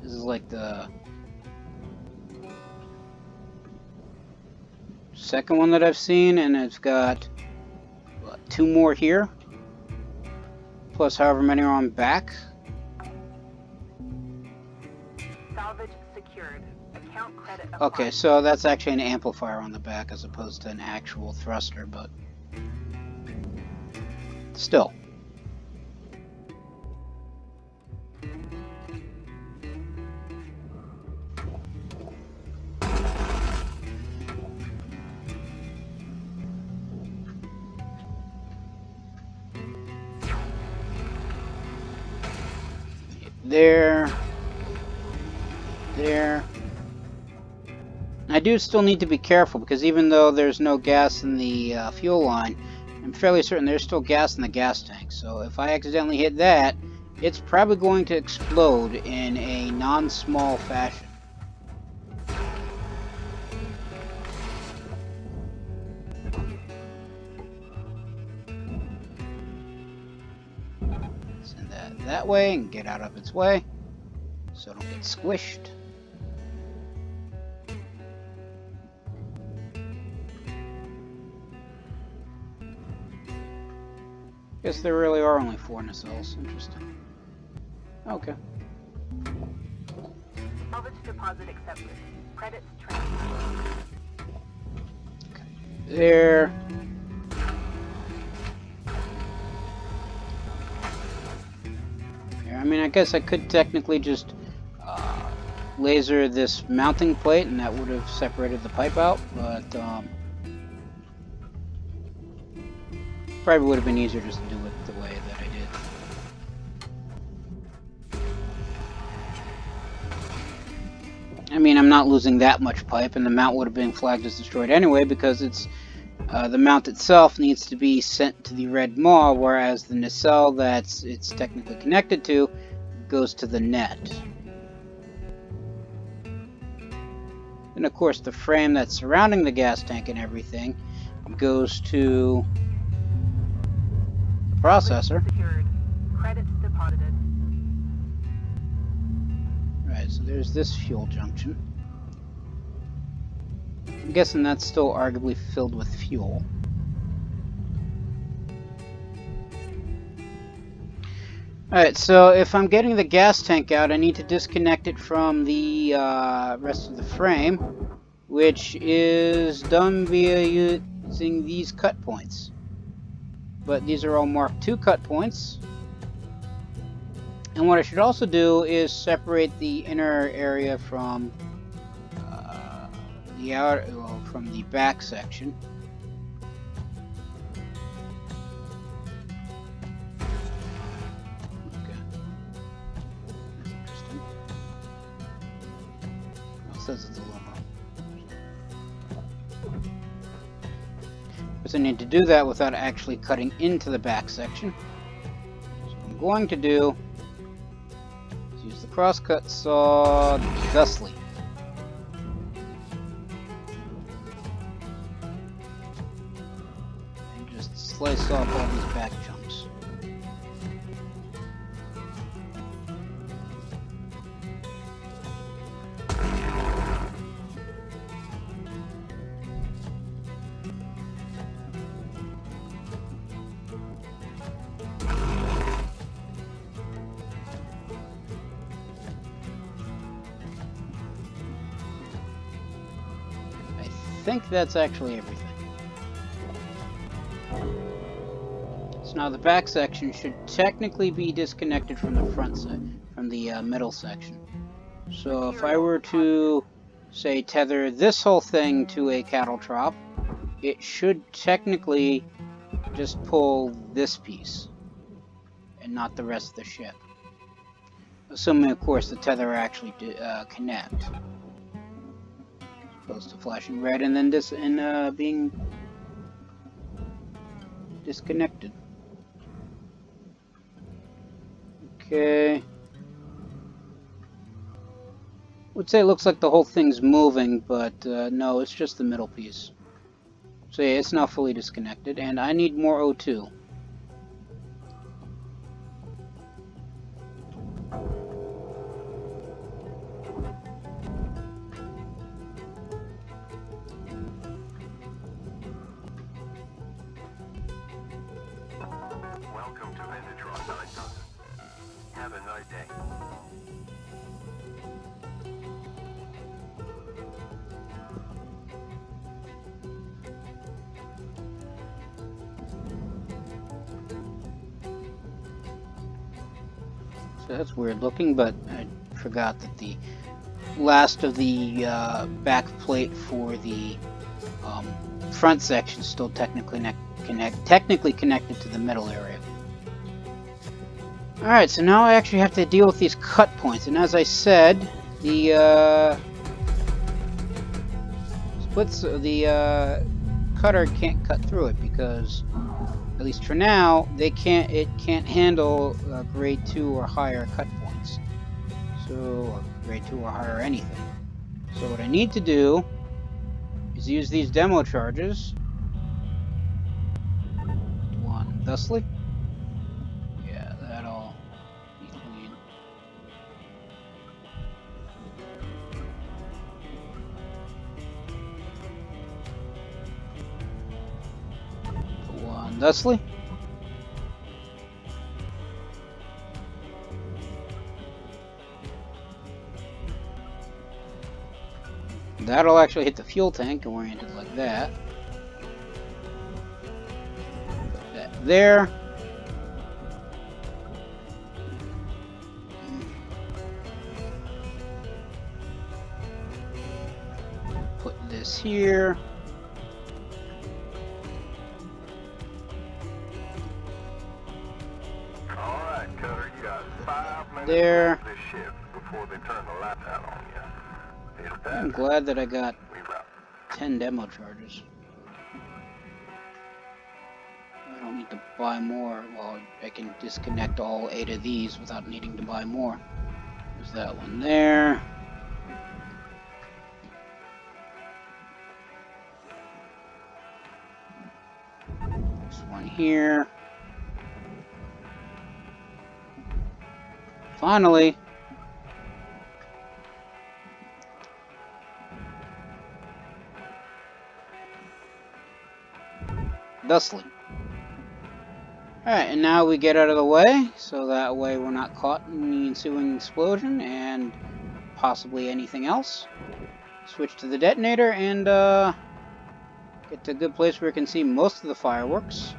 Speaker 1: This is like the second one that I've seen, and it's got what, 2 more here, plus however many are on back.
Speaker 4: Salvage secured. Account credit applied.
Speaker 1: Okay, so that's actually an amplifier on the back as opposed to an actual thruster, but still. there. There. I do still need to be careful because even though there's no gas in the fuel line, I'm fairly certain there's still gas in the gas tank. So if I accidentally hit that, it's probably going to explode in a non-small fashion. Send that way and get out of its way so I don't get squished. Guess there really are only 4 nacelles. Interesting. Okay.
Speaker 4: Salvage deposit accepted. Credits transferred.
Speaker 1: There. Here, I mean, I guess I could technically just laser this mounting plate and that would have separated the pipe out, but probably would have been easier just to do it the way that I did. I mean, I'm not losing that much pipe, and the mount would have been flagged as destroyed anyway because it's the mount itself needs to be sent to the red maw, whereas the nacelle that it's technically connected to goes to the net. And of course, the frame that's surrounding the gas tank and everything goes to processor.
Speaker 4: Secured. Credits deposited.
Speaker 1: Right, so there's this fuel junction. I'm guessing that's still arguably filled with fuel. Alright, so if I'm getting the gas tank out, I need to disconnect it from the rest of the frame, which is done via using these cut points. But these are all Mark II cut points. And what I should also do is separate the inner area from the outer, well, from the back section. Okay, that's interesting. Well, it says it's a little more. I need to do that without actually cutting into the back section. So what I'm going to do is use the crosscut saw thusly. And just slice off all these back chunks. I think that's actually everything. So now the back section should technically be disconnected from the front side, from the middle section. So if I were to, say, tether this whole thing to a cattle trop, it should technically just pull this piece and not the rest of the ship. Assuming, of course, the tether actually connect. Opposed to flashing red and then being disconnected. Okay. Would say it looks like the whole thing's moving, but no, it's just the middle piece. So yeah, it's now fully disconnected, and I need more O2.
Speaker 3: Have a nice day.
Speaker 1: So that's weird looking, but I forgot that the last of the back plate for the front section is still technically connected to the middle area. Alright, so now I actually have to deal with these cut points, and as I said, the cutter can't cut through it because, at least for now, it can't handle grade 2 or higher cut points. So, or grade 2 or higher anything. So what I need to do is use these demo charges. One thusly. Yeah, that'll be clean. One thusly. That'll actually hit the fuel tank oriented like that. Put that there. Put this here.
Speaker 3: Alright, Cutter, you got 5 minutes
Speaker 1: There.
Speaker 3: left of this shift before they turn the lights out on you. If that,
Speaker 1: I'm glad that I got
Speaker 3: we route.
Speaker 1: 10 demo charges. I don't need to buy more. Well, I can disconnect all 8 of these without needing to buy more. There's that one there. This one here. Finally. Thusly. Alright, and now we get out of the way, so that way we're not caught in the ensuing explosion and possibly anything else. Switch to the detonator and get to a good place where we can see most of the fireworks.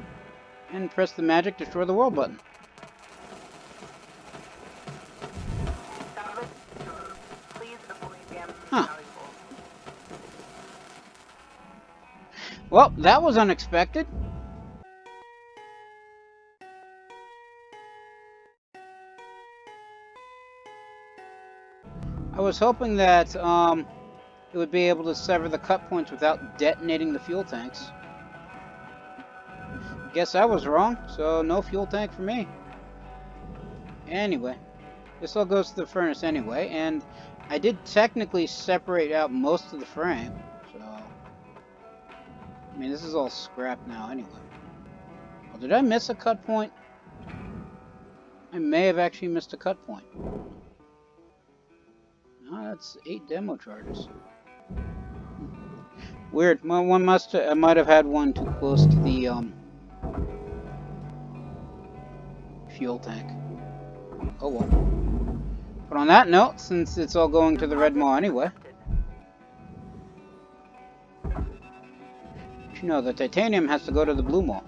Speaker 1: And press the magic destroy the world button.
Speaker 4: Salvage, please avoid damage to
Speaker 1: Huh.
Speaker 4: valuables.
Speaker 1: Well, that was unexpected. I was hoping that it would be able to sever the cut points without detonating the fuel tanks. Guess I was wrong, so no fuel tank for me. Anyway, this all goes to the furnace anyway, and I did technically separate out most of the frame, so... I mean, this is all scrap now anyway. Well, did I miss a cut point? I may have actually missed a cut point. No, that's 8 demo charges. Weird. Well, I might have had one too close to the fuel tank. Oh well. But on that note, since it's all going to the red maw anyway, you know the titanium has to go to the blue maw.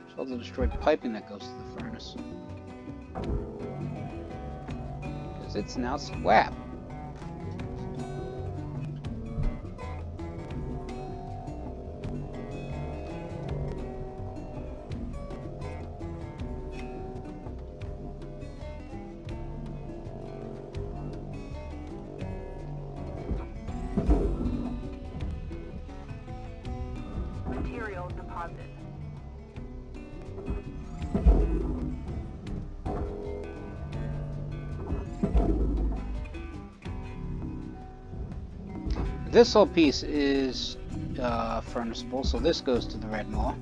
Speaker 1: It's all the destroyed piping that goes to the furnace. Because it's now scrap.
Speaker 4: Material deposit.
Speaker 1: This whole piece is furnaceable, so this goes to the red maw.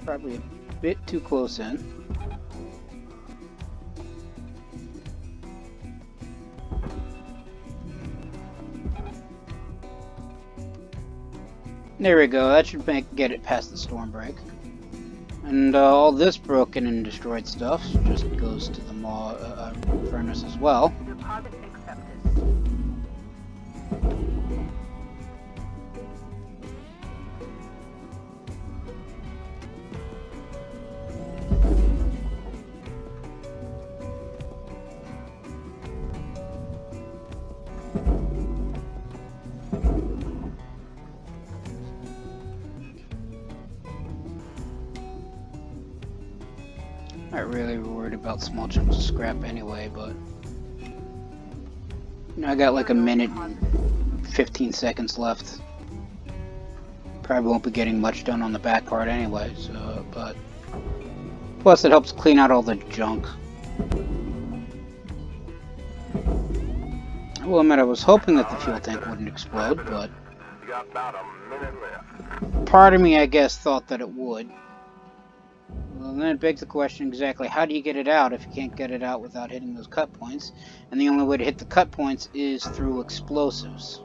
Speaker 1: Probably a bit too close in. There we go, that should get it past the storm break. And all this broken and destroyed stuff just goes to the maw furnace as well.
Speaker 4: Deposit accepted.
Speaker 1: Not really worried about small chunks of scrap anyway, but I got like a minute and 15 seconds left. Probably won't be getting much done on the back part anyway, so, but plus it helps clean out all the junk. I will admit I was hoping that the fuel tank wouldn't explode, but
Speaker 3: You got about a minute left.
Speaker 1: part of me, I guess, thought that it would. Well, then it begs the question exactly how do you get it out if you can't get it out without hitting those cut points? And the only way to hit the cut points is through explosives.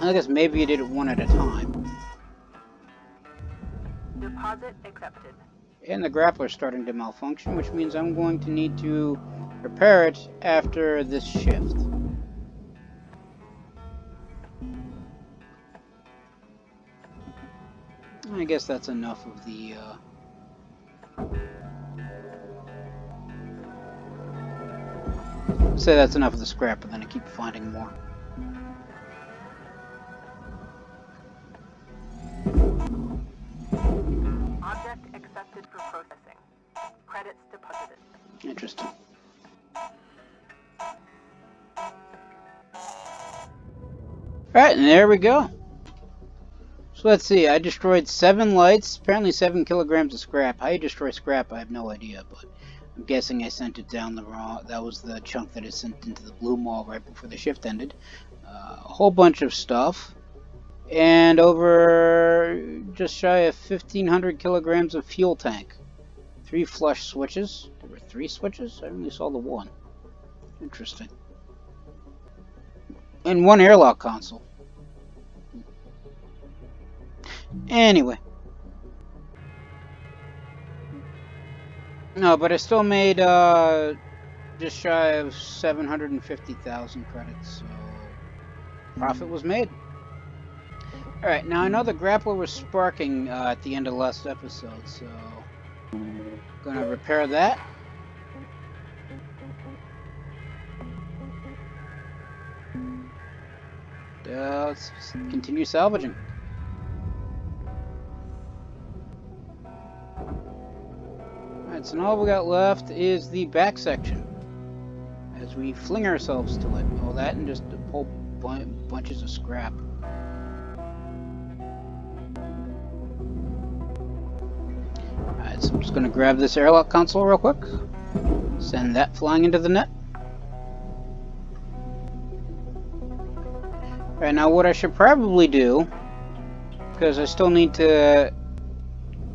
Speaker 1: I guess maybe you did it one at a time.
Speaker 4: Deposit accepted.
Speaker 1: And the grappler's starting to malfunction, which means I'm going to need to repair it after this shift. I guess that's enough of the say that's enough of the scrap, but then I keep finding more.
Speaker 4: Object accepted for processing. Credits deposited.
Speaker 1: Interesting. Alright, and there we go. So let's see, I destroyed 7 lights, apparently 7 kilograms of scrap. How you destroy scrap, I have no idea, but I'm guessing I sent it down the wrong. That was the chunk that is sent into the blue mall right before the shift ended. A whole bunch of stuff. And over just shy of 1,500 kilograms of fuel tank. 3 flush switches. There were 3 switches? I only saw the 1. Interesting. And 1 airlock console. Anyway. No, but I still made just shy of 750,000 credits, so profit was made. Alright, now I know the grappler was sparking at the end of the last episode, so I'm gonna repair that. Let's continue salvaging. Alright, so now all we got left is the back section. As we fling ourselves to it. All that and just a whole bunches of scrap. Alright, so I'm just going to grab this airlock console real quick. Send that flying into the net. Alright, now what I should probably do, because I still need to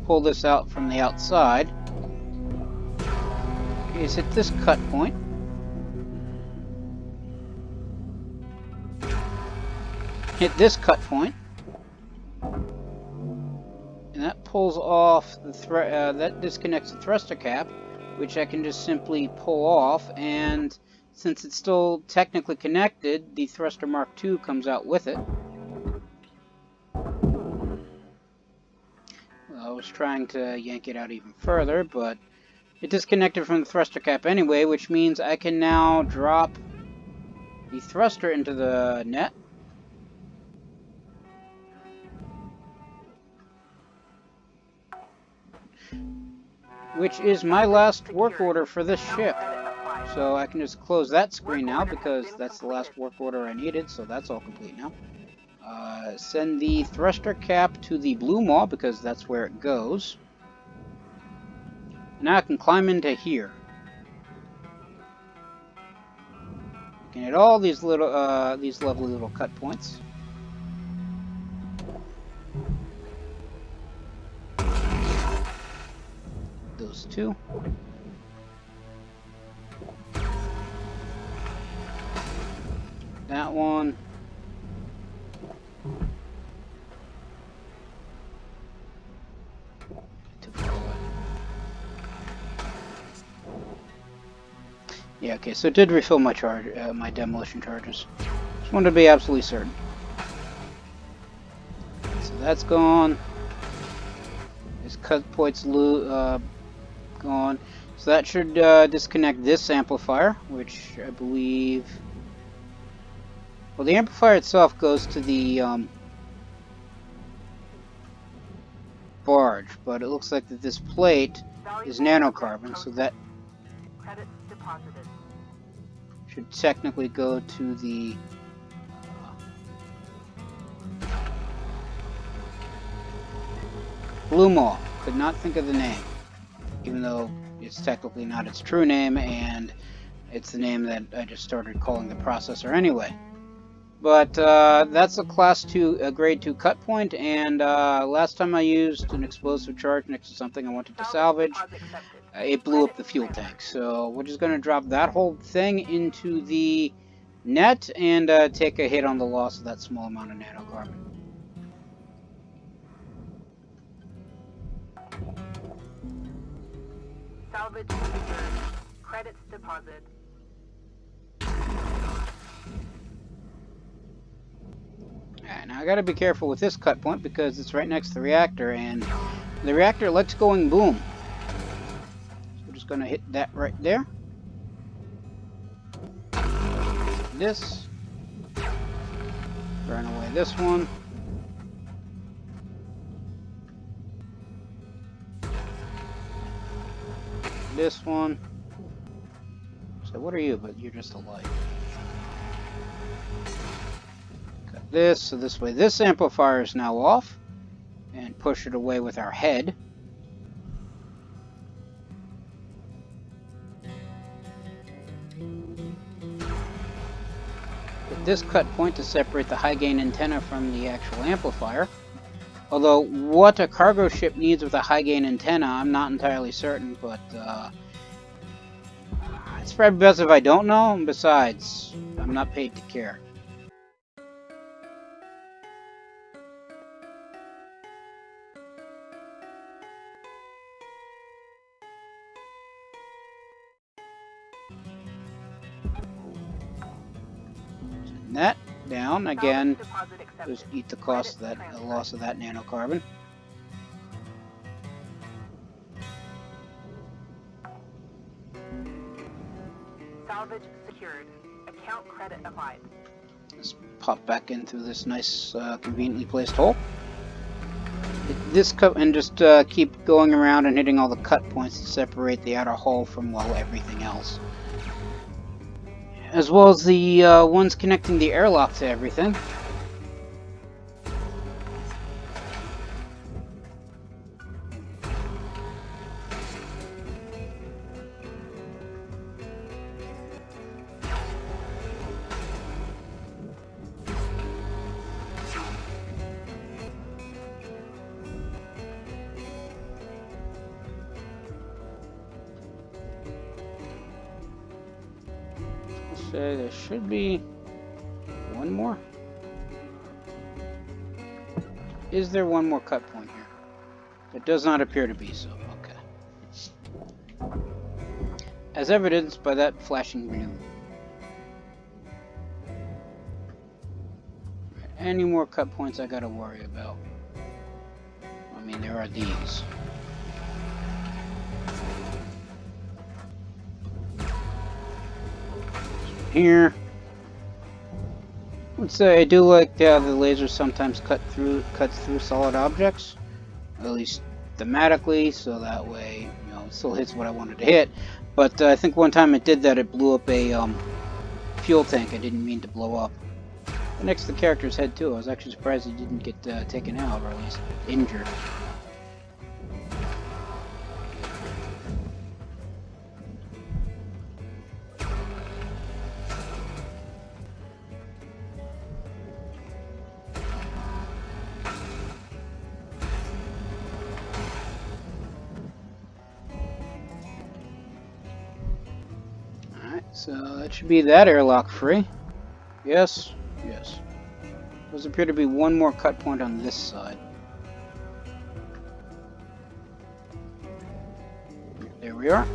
Speaker 1: pull this out from the outside, is hit this cut point. Hit this cut point. And that pulls off the that disconnects the thruster cap, which I can just simply pull off, and since it's still technically connected, the thruster Mark II comes out with it. Well, I was trying to yank it out even further, but it disconnected from the thruster cap anyway, which means I can now drop the thruster into the net. Which is my last work order for this ship. So I can just close that screen now because that's the last work order I needed, so that's all complete now. Send the thruster cap to the blue maw because that's where it goes. Now I can climb into here. You can hit all these little, these lovely little cut points. Those 2. That one. Yeah, okay, so it did refill my charge, my demolition charges. Just wanted to be absolutely certain. So that's gone. This cut point's gone. So that should disconnect this amplifier, which I believe... Well, the amplifier itself goes to the barge, but it looks like that this plate is
Speaker 4: Valuable
Speaker 1: nanocarbon, so
Speaker 4: processed.
Speaker 1: that
Speaker 4: Credits deposited.
Speaker 1: should technically go to the Blue Maw. Could not think of the name, even though it's technically not its true name, and it's the name that I just started calling the processor anyway. But that's a class 2, a grade 2 cut point, and last time I used an explosive charge next to something I wanted to salvage,
Speaker 4: Deposit accepted.
Speaker 1: it blew up
Speaker 4: Credits
Speaker 1: the fuel
Speaker 4: transferred.
Speaker 1: tank. So we're just going to drop that whole thing into the net and take a hit on the loss of that small amount of nanocarbon.
Speaker 4: Salvage secured. Credits deposit.
Speaker 1: Alright, now I gotta be careful with this cut point because it's right next to the reactor, and the reactor likes going boom. So we're just gonna hit that right there. This. Burn away this one. This one. So what are you? But you're just a light. Cut this, so this way this amplifier is now off. And push it away with our head. Hit this cut point to separate the high gain antenna from the actual amplifier. Although what a cargo ship needs with a high gain antenna, I'm not entirely certain, but it's probably best if I don't know, and besides, I'm not paid to care. That down again. Just eat the cost of that, the loss of that nanocarbon.
Speaker 4: Salvage secured. Account credit applied.
Speaker 1: Let's pop back in through this nice, conveniently placed hole. Hit this cut and just keep going around and hitting all the cut points to separate the outer hull from, well, everything else. As well as the ones connecting the airlock to everything. Say there should be one more. Is there one more cut point here? It does not appear to be so. Okay. As evidenced by that flashing blue. Any more cut points I gotta worry about? I mean, there are these. Here. I would say I do like how the laser sometimes cuts through solid objects, at least thematically, so that way, you know, it still hits what I wanted to hit. But I think one time it did that, it blew up a fuel tank I didn't mean to blow up. Next to the character's head too. I was actually surprised he didn't get taken out, or at least injured. So that should be that airlock free. Yes, yes. Does appear to be one more cut point on this side. There we are.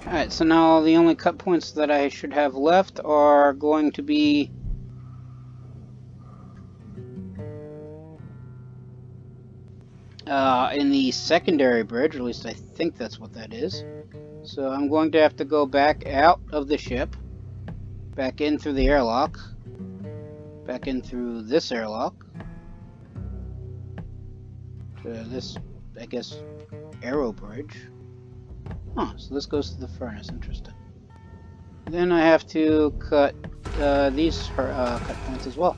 Speaker 1: Alright, so now the only cut points that I should have left are going to be in the secondary bridge, or at least I think that's what that is. So I'm going to have to go back out of the ship, back in through the airlock, back in through this airlock, to this, I guess, aero bridge. Huh, so this goes to the furnace, interesting. Then I have to cut these cut points as well.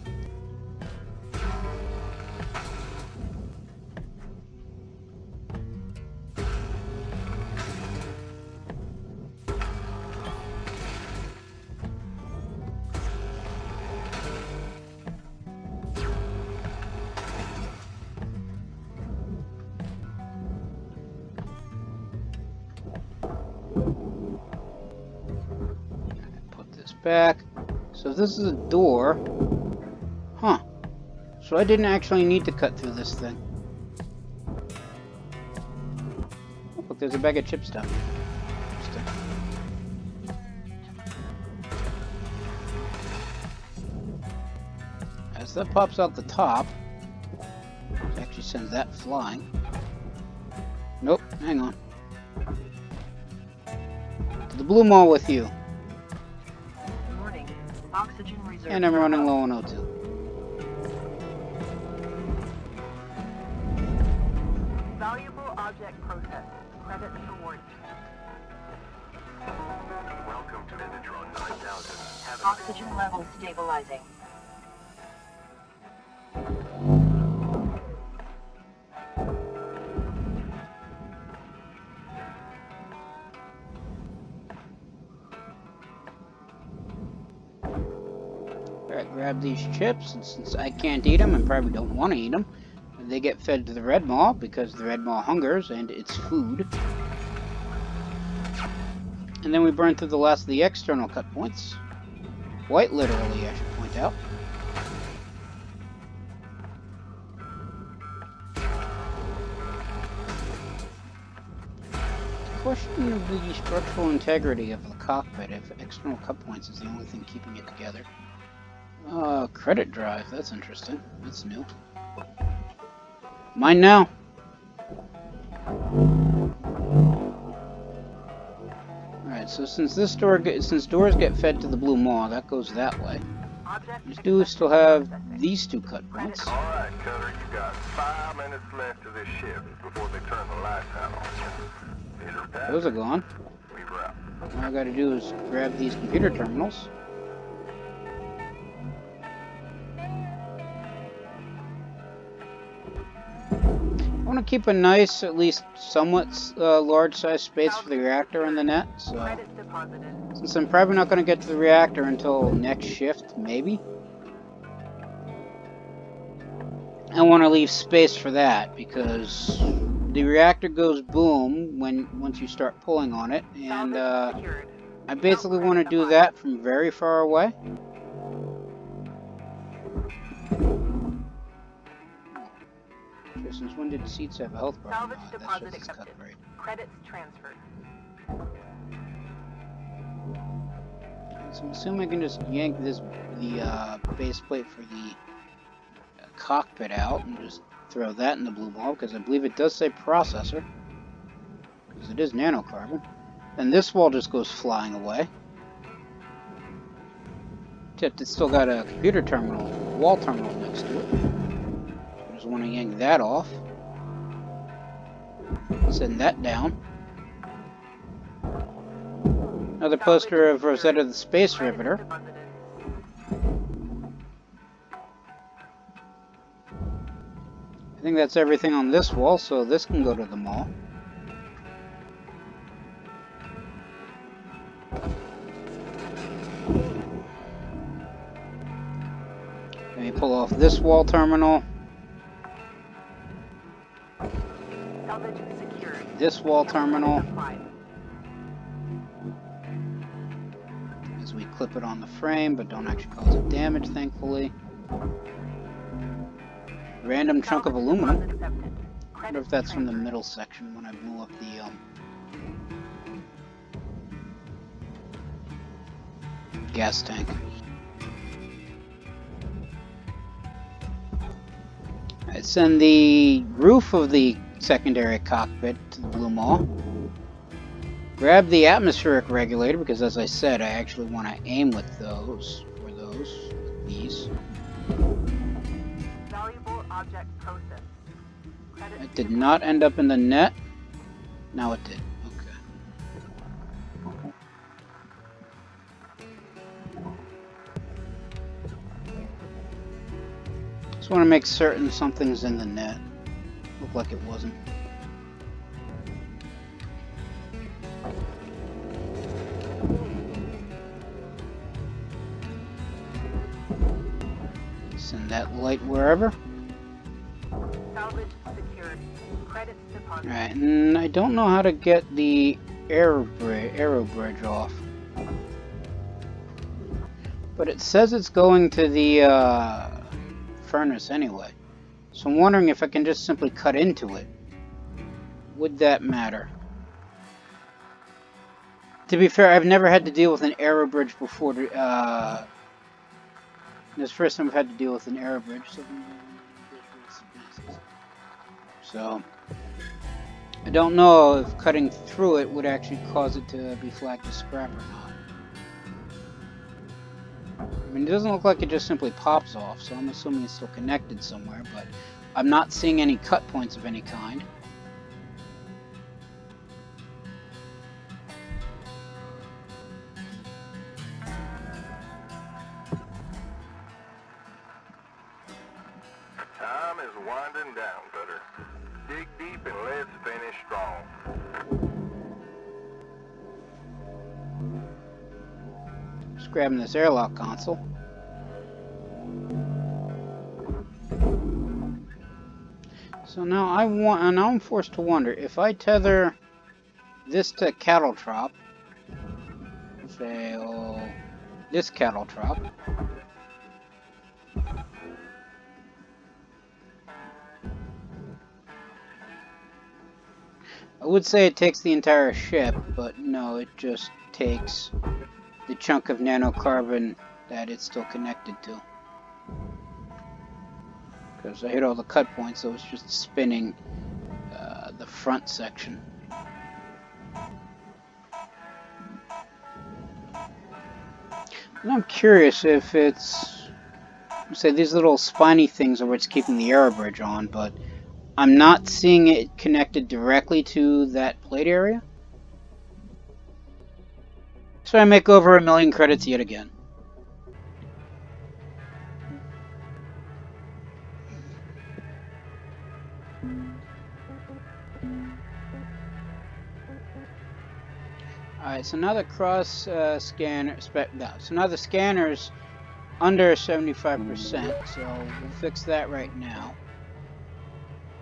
Speaker 1: Back. So if this is a door, huh? So I didn't actually need to cut through this thing. Oh, look, there's a bag of chip stuff. Interesting. As that pops out the top, it actually sends that flying. Nope, hang on. To the blue mall with you.
Speaker 2: Oxygen reserve.
Speaker 1: And I'm running low on O2.
Speaker 4: Valuable object processed. Credits reward.
Speaker 3: Welcome to Metatron 9000.
Speaker 2: Oxygen levels stabilizing.
Speaker 1: Alright, grab these chips, and since I can't eat them and probably don't want to eat them, they get fed to the red maw because the red maw hungers and it's food. And then we burn through the last of the external cut points. Quite literally, I should point out. Question of the structural integrity of the cockpit if external cut points is the only thing keeping it together. Credit drive, that's interesting. That's new. Mine now. Alright, so since doors get fed to the blue maw, that goes that way. We do still have these two cut points.
Speaker 3: Alright, Cutter, you got 5 minutes left of this shift before they turn the lights out on you.
Speaker 1: Those are gone.
Speaker 3: We've wrapped.
Speaker 1: All I gotta do is grab these computer terminals. I want to keep a nice, at least somewhat large-sized space for the reactor in the net, so since I'm probably not going to get to the reactor until next shift, maybe, I want to leave space for that, because the reactor goes boom once you start pulling on it, and I basically want to do that from very far away. Since when did seats have a health bar?
Speaker 4: Salvage
Speaker 1: That's
Speaker 4: deposit
Speaker 1: just its cut
Speaker 4: accepted.
Speaker 1: rate.
Speaker 4: Credits transferred.
Speaker 1: So I'm assuming I can just yank the base plate for the cockpit out and just throw that in the blue ball, because I believe it does say processor, because it is nanocarbon. And this wall just goes flying away. Except it's still got a computer terminal, wall terminal next to it. I just want to yank that off. Send that down. Another poster of Rosetta the Space Riveter. I think that's everything on this wall, so this can go to the mall. Let me pull off this wall terminal. This wall terminal. As we clip it on the frame, but don't actually cause it damage, thankfully. Random chunk of aluminum. I wonder if that's from the middle section when I blew up the gas tank. Alright, send the roof of the secondary cockpit to the blue maw. Grab the atmospheric regulator because, as I said, I actually want to aim with those. With these.
Speaker 4: Valuable object processed. Credit
Speaker 1: It did not end up in the net. Now it did. Okay. Just want to make certain something's in the net. Looked like it wasn't. Send that light wherever.
Speaker 4: salvage secured. Credits deposited.
Speaker 1: Alright, and I don't know how to get the aero bridge off. But it says it's going to the furnace anyway. So I'm wondering if I can just simply cut into it. Would that matter? To be fair, I've never had to deal with an aero bridge before. This is the first time I've had to deal with an aero bridge. So I don't know if cutting through it would actually cause it to be flagged as scrap or not. I mean, it doesn't look like it just simply pops off, so I'm assuming it's still connected somewhere, but I'm not seeing any cut points of any kind.
Speaker 3: Time is winding down, Cutter. Dig deep and let's finish strong.
Speaker 1: Just grabbing this airlock console. So now I'm forced to wonder if I tether this to cattle trop, say, this cattle trop. I would say it takes the entire ship, but no, it just takes the chunk of nanocarbon that it's still connected to. Because I hit all the cut points, so it's just spinning the front section. And I'm curious if it's, say, these little spiny things are what's keeping the aero bridge on, but I'm not seeing it connected directly to that plate area. So I make over 1,000,000 credits yet again. Alright, so now the cross scanner, so now the scanner's under 75%, so we'll fix that right now.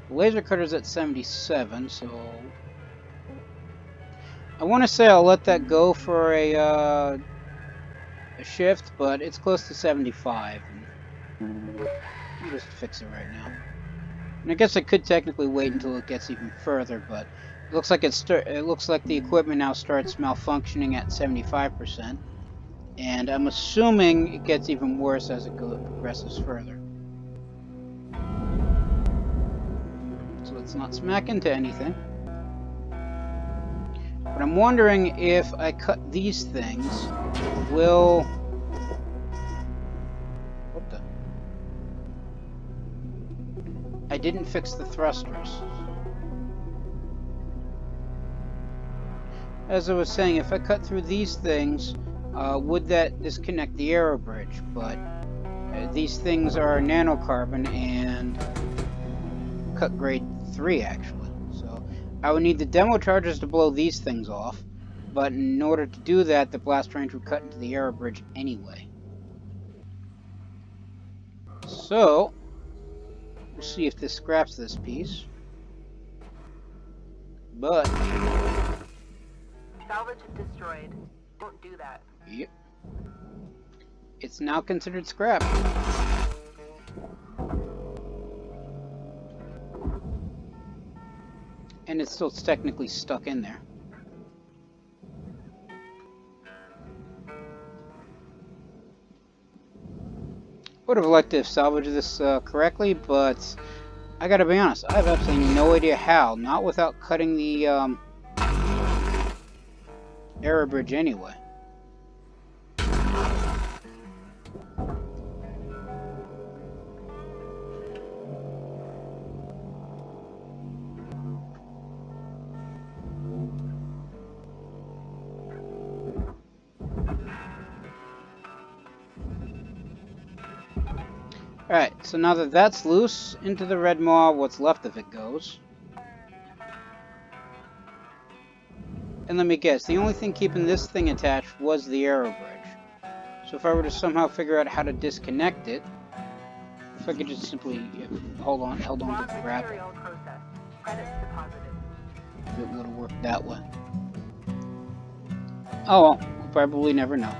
Speaker 1: The laser cutter's at 77, so I want to say I'll let that go for a shift, but it's close to 75. I'll just fix it right now. And I guess I could technically wait until it gets even further, but it looks like it looks like the equipment now starts malfunctioning at 75%, and I'm assuming it gets even worse as it progresses further. So let's not smack into anything. But I'm wondering if I cut these things, will... What the... I didn't fix the thrusters. As I was saying, if I cut through these things, would that disconnect the aero bridge? But these things are nanocarbon and cut grade 3 actually. So I would need the demo charges to blow these things off, but in order to do that, the blast range would cut into the aero bridge anyway. So we'll see if this scraps this piece. But
Speaker 4: Salvage destroyed. Don't do that.
Speaker 1: yep, it's now considered scrap. And it's still technically stuck in there. Would have liked to have salvaged this correctly, but I gotta be honest, I have absolutely no idea how. Not without cutting the error bridge anyway. Alright, so now that that's loose, into the red maw, what's left of it goes. And let me guess, the only thing keeping this thing attached was the arrow bridge. So if I were to somehow figure out how to disconnect it, if I could just simply held on to the grapple, it would have worked that way. Oh well, we'll probably never know.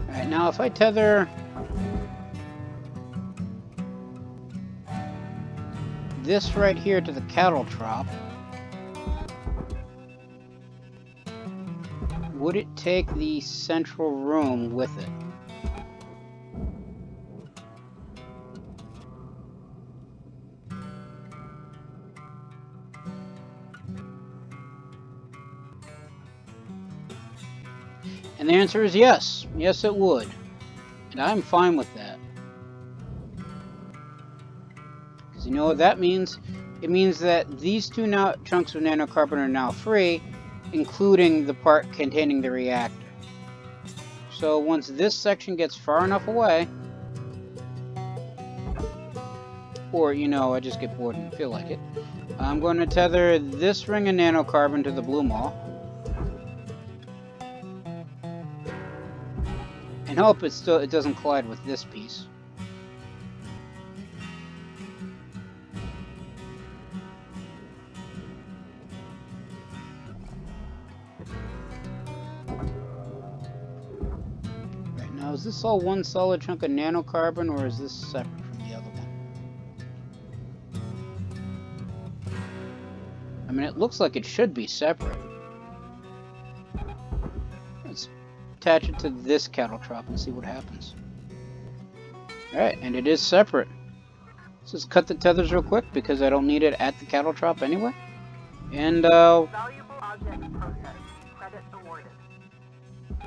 Speaker 1: Alright, now if I tether this right here to the cattle trop, would it take the central room with it? And the answer is yes. Yes, it would. And I'm fine with that. Because you know what that means? It means that these two chunks of nanocarbon are now free, including the part containing the reactor. So once this section gets far enough away, or, you know, I just get bored and feel like it, I'm going to tether this ring of nanocarbon to the blue maw. And hope it doesn't collide with this piece. Right, now is this all one solid chunk of nanocarbon, or is this separate from the other one? I mean, it looks like it should be separate. Let's attach it to this cattle trop and see what happens. Alright, and it is separate. Let's just cut the tethers real quick because I don't need it at the cattle trop anyway. And
Speaker 4: Valuable object processed. Credit awarded.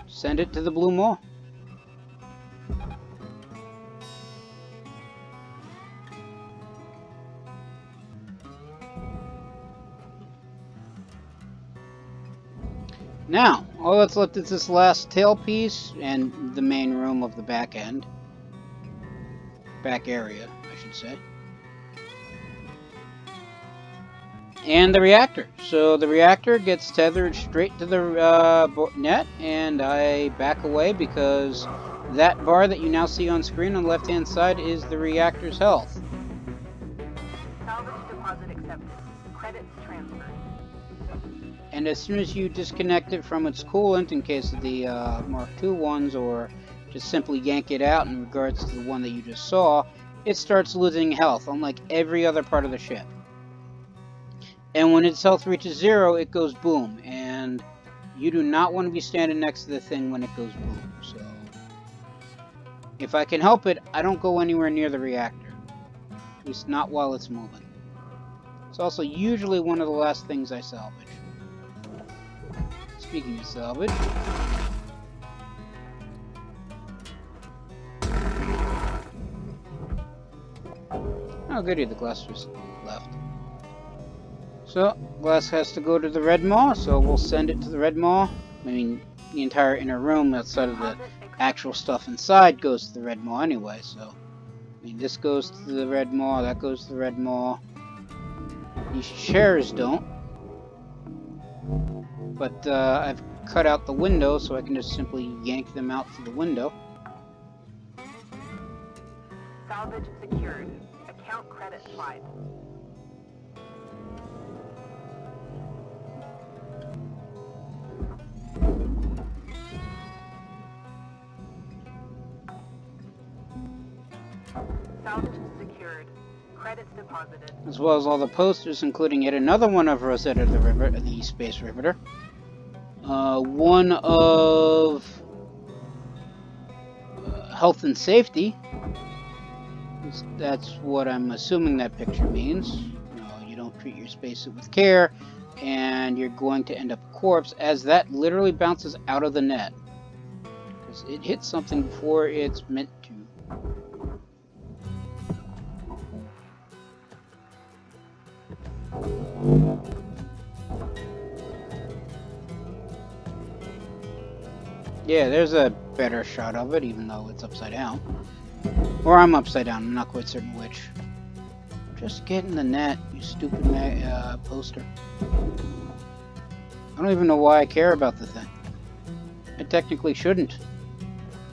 Speaker 1: send it to the blue maw. Now, all that's left is this last tail piece and the main room of the back end. Back area, I should say. And the reactor. So the reactor gets tethered straight to the net, and I back away because that bar that you now see on screen on the left-hand side is the reactor's health.
Speaker 4: Salvage deposit accepted. Credits transferred.
Speaker 1: And as soon as you disconnect it from its coolant, in case of the Mark II ones, or just simply yank it out in regards to the one that you just saw, it starts losing health, unlike every other part of the ship. And when its health reaches 0, it goes boom, and you do not want to be standing next to the thing when it goes boom. So, if I can help it, I don't go anywhere near the reactor. At least not while it's moving. It's also usually one of the last things I salvage. Speaking of salvage, oh goody, the glass was left. So, glass has to go to the red maw, so we'll send it to the red maw. I mean, the entire inner room outside of the actual stuff inside goes to the red maw anyway, so... I mean, this goes to the red maw, that goes to the red maw. These chairs don't. But I've cut out the window, so I can just simply yank them out through the window.
Speaker 4: Salvage secured. Account credit applied. Salvage secured. Credits deposited.
Speaker 1: As well as all the posters, including yet another one of Rosetta the Space Riveter. One of health and safety. That's what I'm assuming that picture means. You don't treat your spacesuit with care, and you're going to end up a corpse, as that literally bounces out of the net. Because it hits something before it's meant to. Yeah, there's a better shot of it, even though it's upside down. Or I'm upside down, I'm not quite certain which. Just get in the net, you stupid poster. I don't even know why I care about the thing. I technically shouldn't.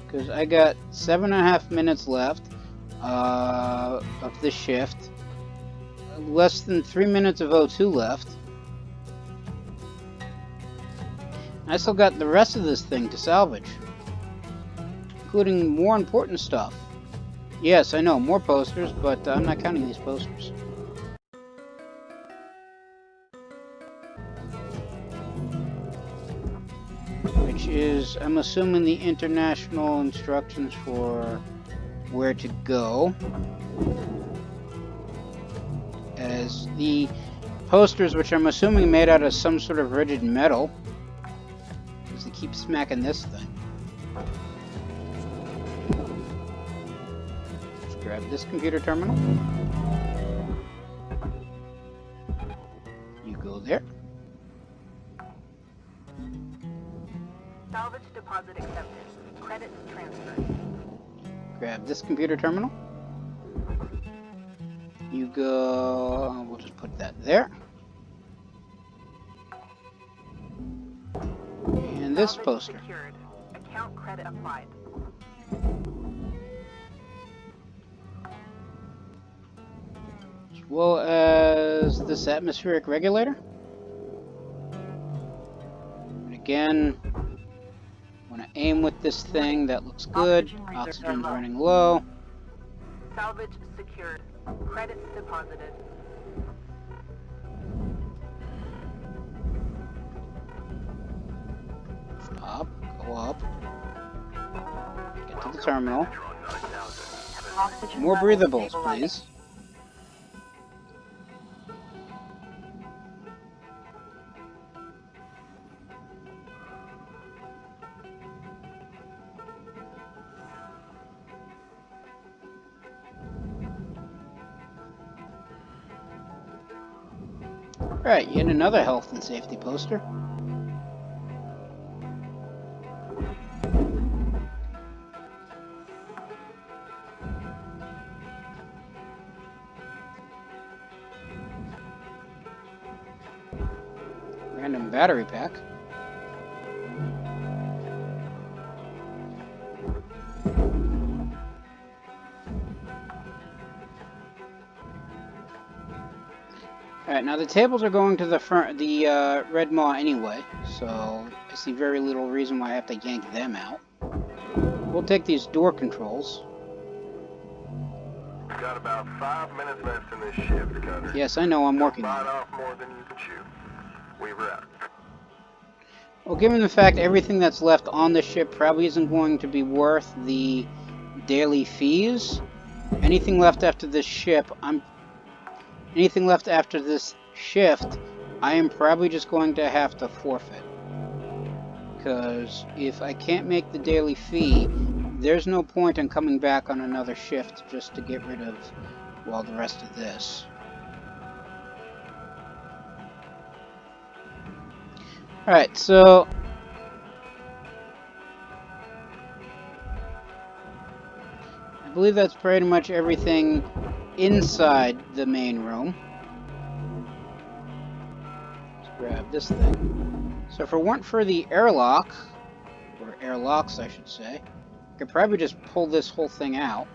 Speaker 1: Because I got 7.5 minutes left of this shift. Less than 3 minutes of O2 left. I still got the rest of this thing to salvage. Including more important stuff. Yes, I know, more posters, but I'm not counting these posters. Which is, I'm assuming, the international instructions for where to go. As the posters, which I'm assuming made out of some sort of rigid metal, because they keep smacking this thing. Just grab this computer terminal. You go there.
Speaker 4: Salvage deposit accepted. Credits transferred.
Speaker 1: Grab this computer terminal. You go... we'll just put that there. And this
Speaker 4: Salvage
Speaker 1: poster.
Speaker 4: secured. Account credit applied.
Speaker 1: As well as this atmospheric regulator. And again, when I aim with this thing, that looks good. Oxygen's running low.
Speaker 4: Salvage secured. Credits deposited.
Speaker 1: Up, go up. Get to the terminal.
Speaker 2: Oxygen
Speaker 1: More
Speaker 2: levels
Speaker 1: breathables,
Speaker 2: stabilizing.
Speaker 1: please. Alright, yet another health and safety poster. Random battery pack. Alright, now the tables are going to the front, the red maw anyway, so I see very little reason why I have to yank them out. We'll take these door controls.
Speaker 3: Got about 5 minutes left in this shift, Cutter.
Speaker 1: Yes, I know, I'm working
Speaker 3: Bite
Speaker 1: on it.
Speaker 3: off more than you can chew. Weaver out.
Speaker 1: Well, given the fact everything that's left on the ship probably isn't going to be worth the daily fees, anything left after this ship, anything left after this shift, I am probably just going to have to forfeit. Because if I can't make the daily fee, there's no point in coming back on another shift just to get rid of, well, the rest of this. Alright, so I believe that's pretty much everything inside the main room. Let's grab this thing. So if it weren't for the airlock, or airlocks I should say, I could probably just pull this whole thing out.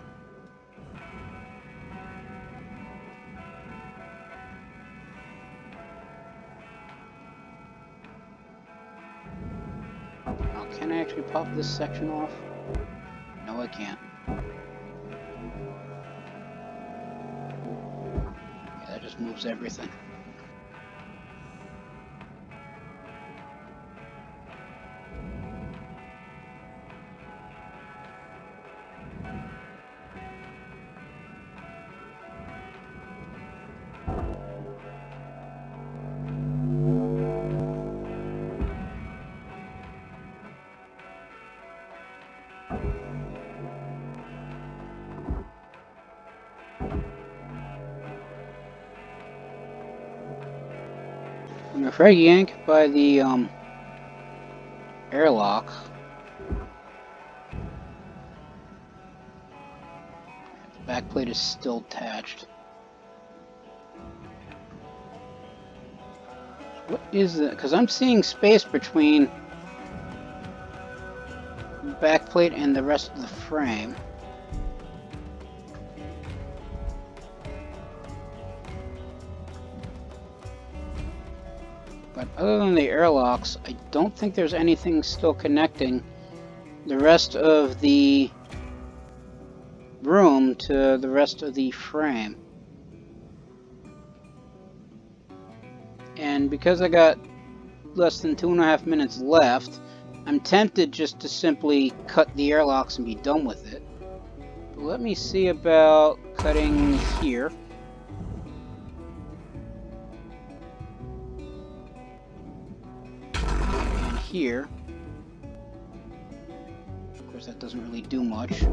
Speaker 1: Now, can I actually pop this section off? No, I can't. Yeah, that just moves everything. if I yank by the airlock, the backplate is still attached. What is that? Because I'm seeing space between the backplate and the rest of the frame. But other than the airlocks, I don't think there's anything still connecting the rest of the room to the rest of the frame. And because I got less than 2.5 minutes left, I'm tempted just to simply cut the airlocks and be done with it. But let me see about cutting here. And here. Of course, that doesn't really do much.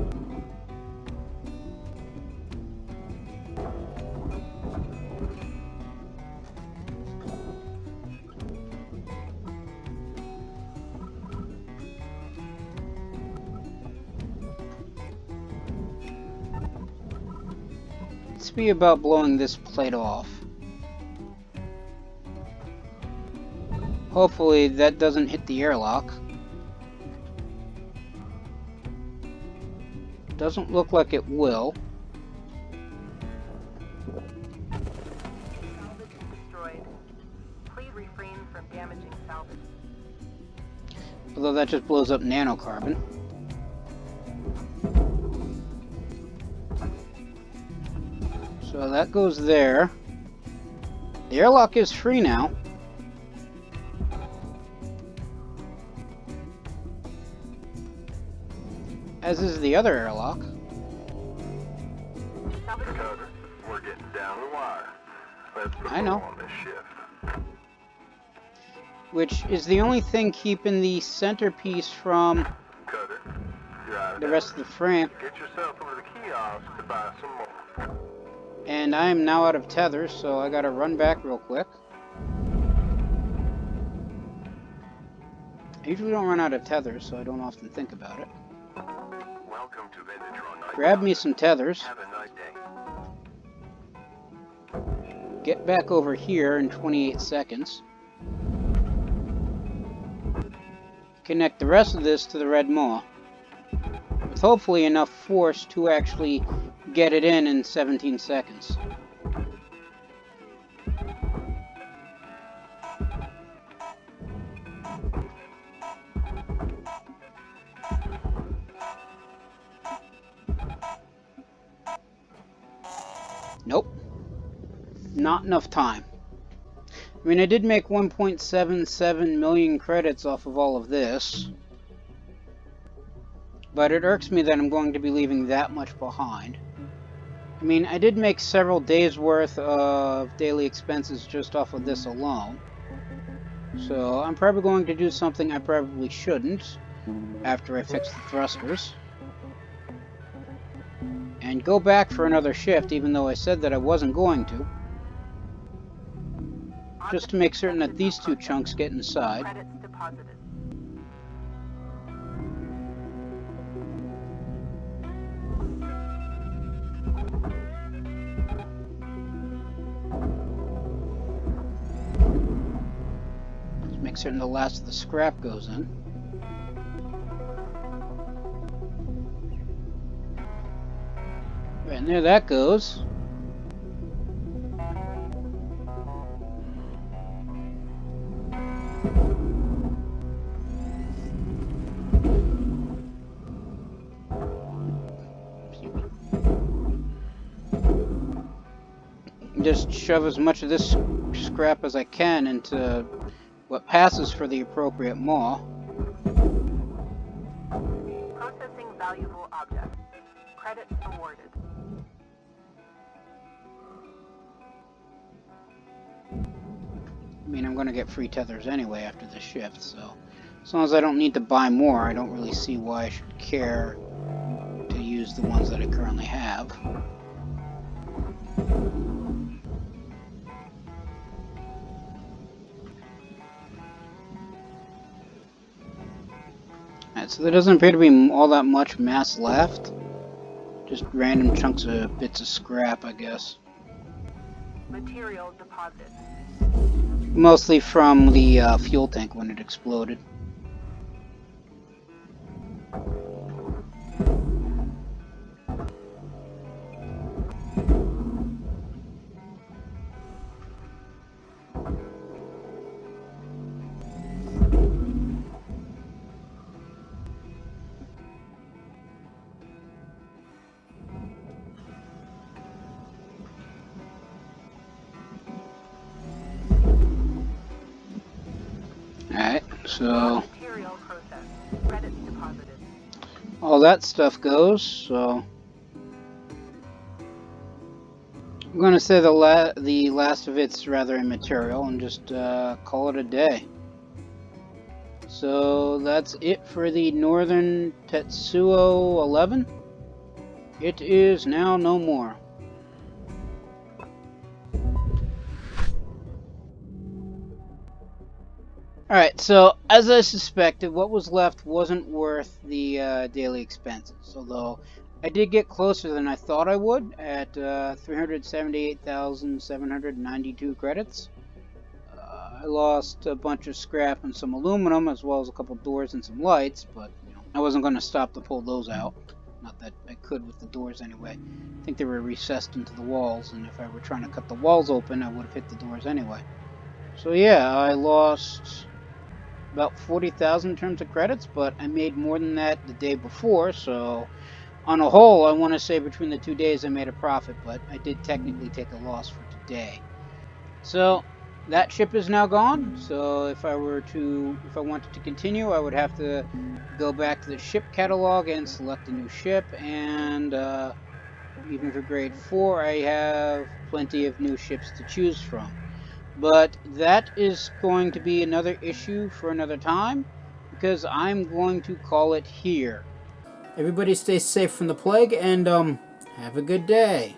Speaker 1: Let's be about blowing this plate off. Hopefully that doesn't hit the airlock. Doesn't look like it will.
Speaker 4: Salvage is destroyed. Please refrain from damaging salvage.
Speaker 1: Although that just blows up nanocarbon. So that goes there. The airlock is free now. As is the other airlock.
Speaker 4: Salvage
Speaker 3: Cutter, we're getting down the wire. Let's put
Speaker 1: I know.
Speaker 3: on this shift.
Speaker 1: Which is the only thing keeping the centerpiece from
Speaker 3: Cutter, you're out of
Speaker 1: the rest of the frame.
Speaker 3: Get yourself over the kiosk to buy some more.
Speaker 1: And I am now out of tethers, so I gotta run back real quick. I usually don't run out of tethers, so I don't often think about it.
Speaker 3: Welcome to Vendatron.
Speaker 1: Grab me some tethers.
Speaker 3: Have a nice day.
Speaker 1: Get back over here in 28 seconds. Connect the rest of this to the red maw. With hopefully enough force to actually get it in 17 seconds. Nope. Not enough time. I mean, I did make 1.77 million credits off of all of this. But it irks me that I'm going to be leaving that much behind. I mean, I did make several days worth of daily expenses just off of this alone. So I'm probably going to do something I probably shouldn't after I fix the thrusters. And go back for another shift, even though I said that I wasn't going to. Just to make certain that these two chunks get inside.
Speaker 4: credits deposited.
Speaker 1: Just make certain the last of the scrap goes in. Right, and there that goes. Just shove as much of this scrap as I can into what passes for the appropriate maw.
Speaker 4: Processing valuable objects. Credits awarded.
Speaker 1: I mean, I'm going to get free tethers anyway after this shift, so as long as I don't need to buy more, I don't really see why I should care to use the ones that I currently have. Alright, so there doesn't appear to be all that much mass left. Just random chunks of bits of scrap, I guess.
Speaker 4: Material deposited.
Speaker 1: Mostly from the fuel tank when it exploded. Alright, so
Speaker 4: Material processed. Credits deposited.
Speaker 1: all that stuff goes, so I'm gonna say the last of it's rather immaterial and just call it a day. So that's it for the Northern Tetsuo 11. It is now no more. Alright, so as I suspected, what was left wasn't worth the daily expenses, although I did get closer than I thought I would at 378,792 credits. I lost a bunch of scrap and some aluminum, as well as a couple doors and some lights, but I wasn't going to stop to pull those out. Not that I could with the doors anyway. I think they were recessed into the walls, and if I were trying to cut the walls open, I would have hit the doors anyway. So yeah, I lost about 40,000 in terms of credits, but I made more than that the day before, so on a whole, I want to say between the 2 days I made a profit, but I did technically take a loss for today. So that ship is now gone, so if I wanted to continue, I would have to go back to the ship catalog and select a new ship, and even for grade 4, I have plenty of new ships to choose from. But that is going to be another issue for another time, because I'm going to call it here. Everybody stay safe from the plague, and have a good day.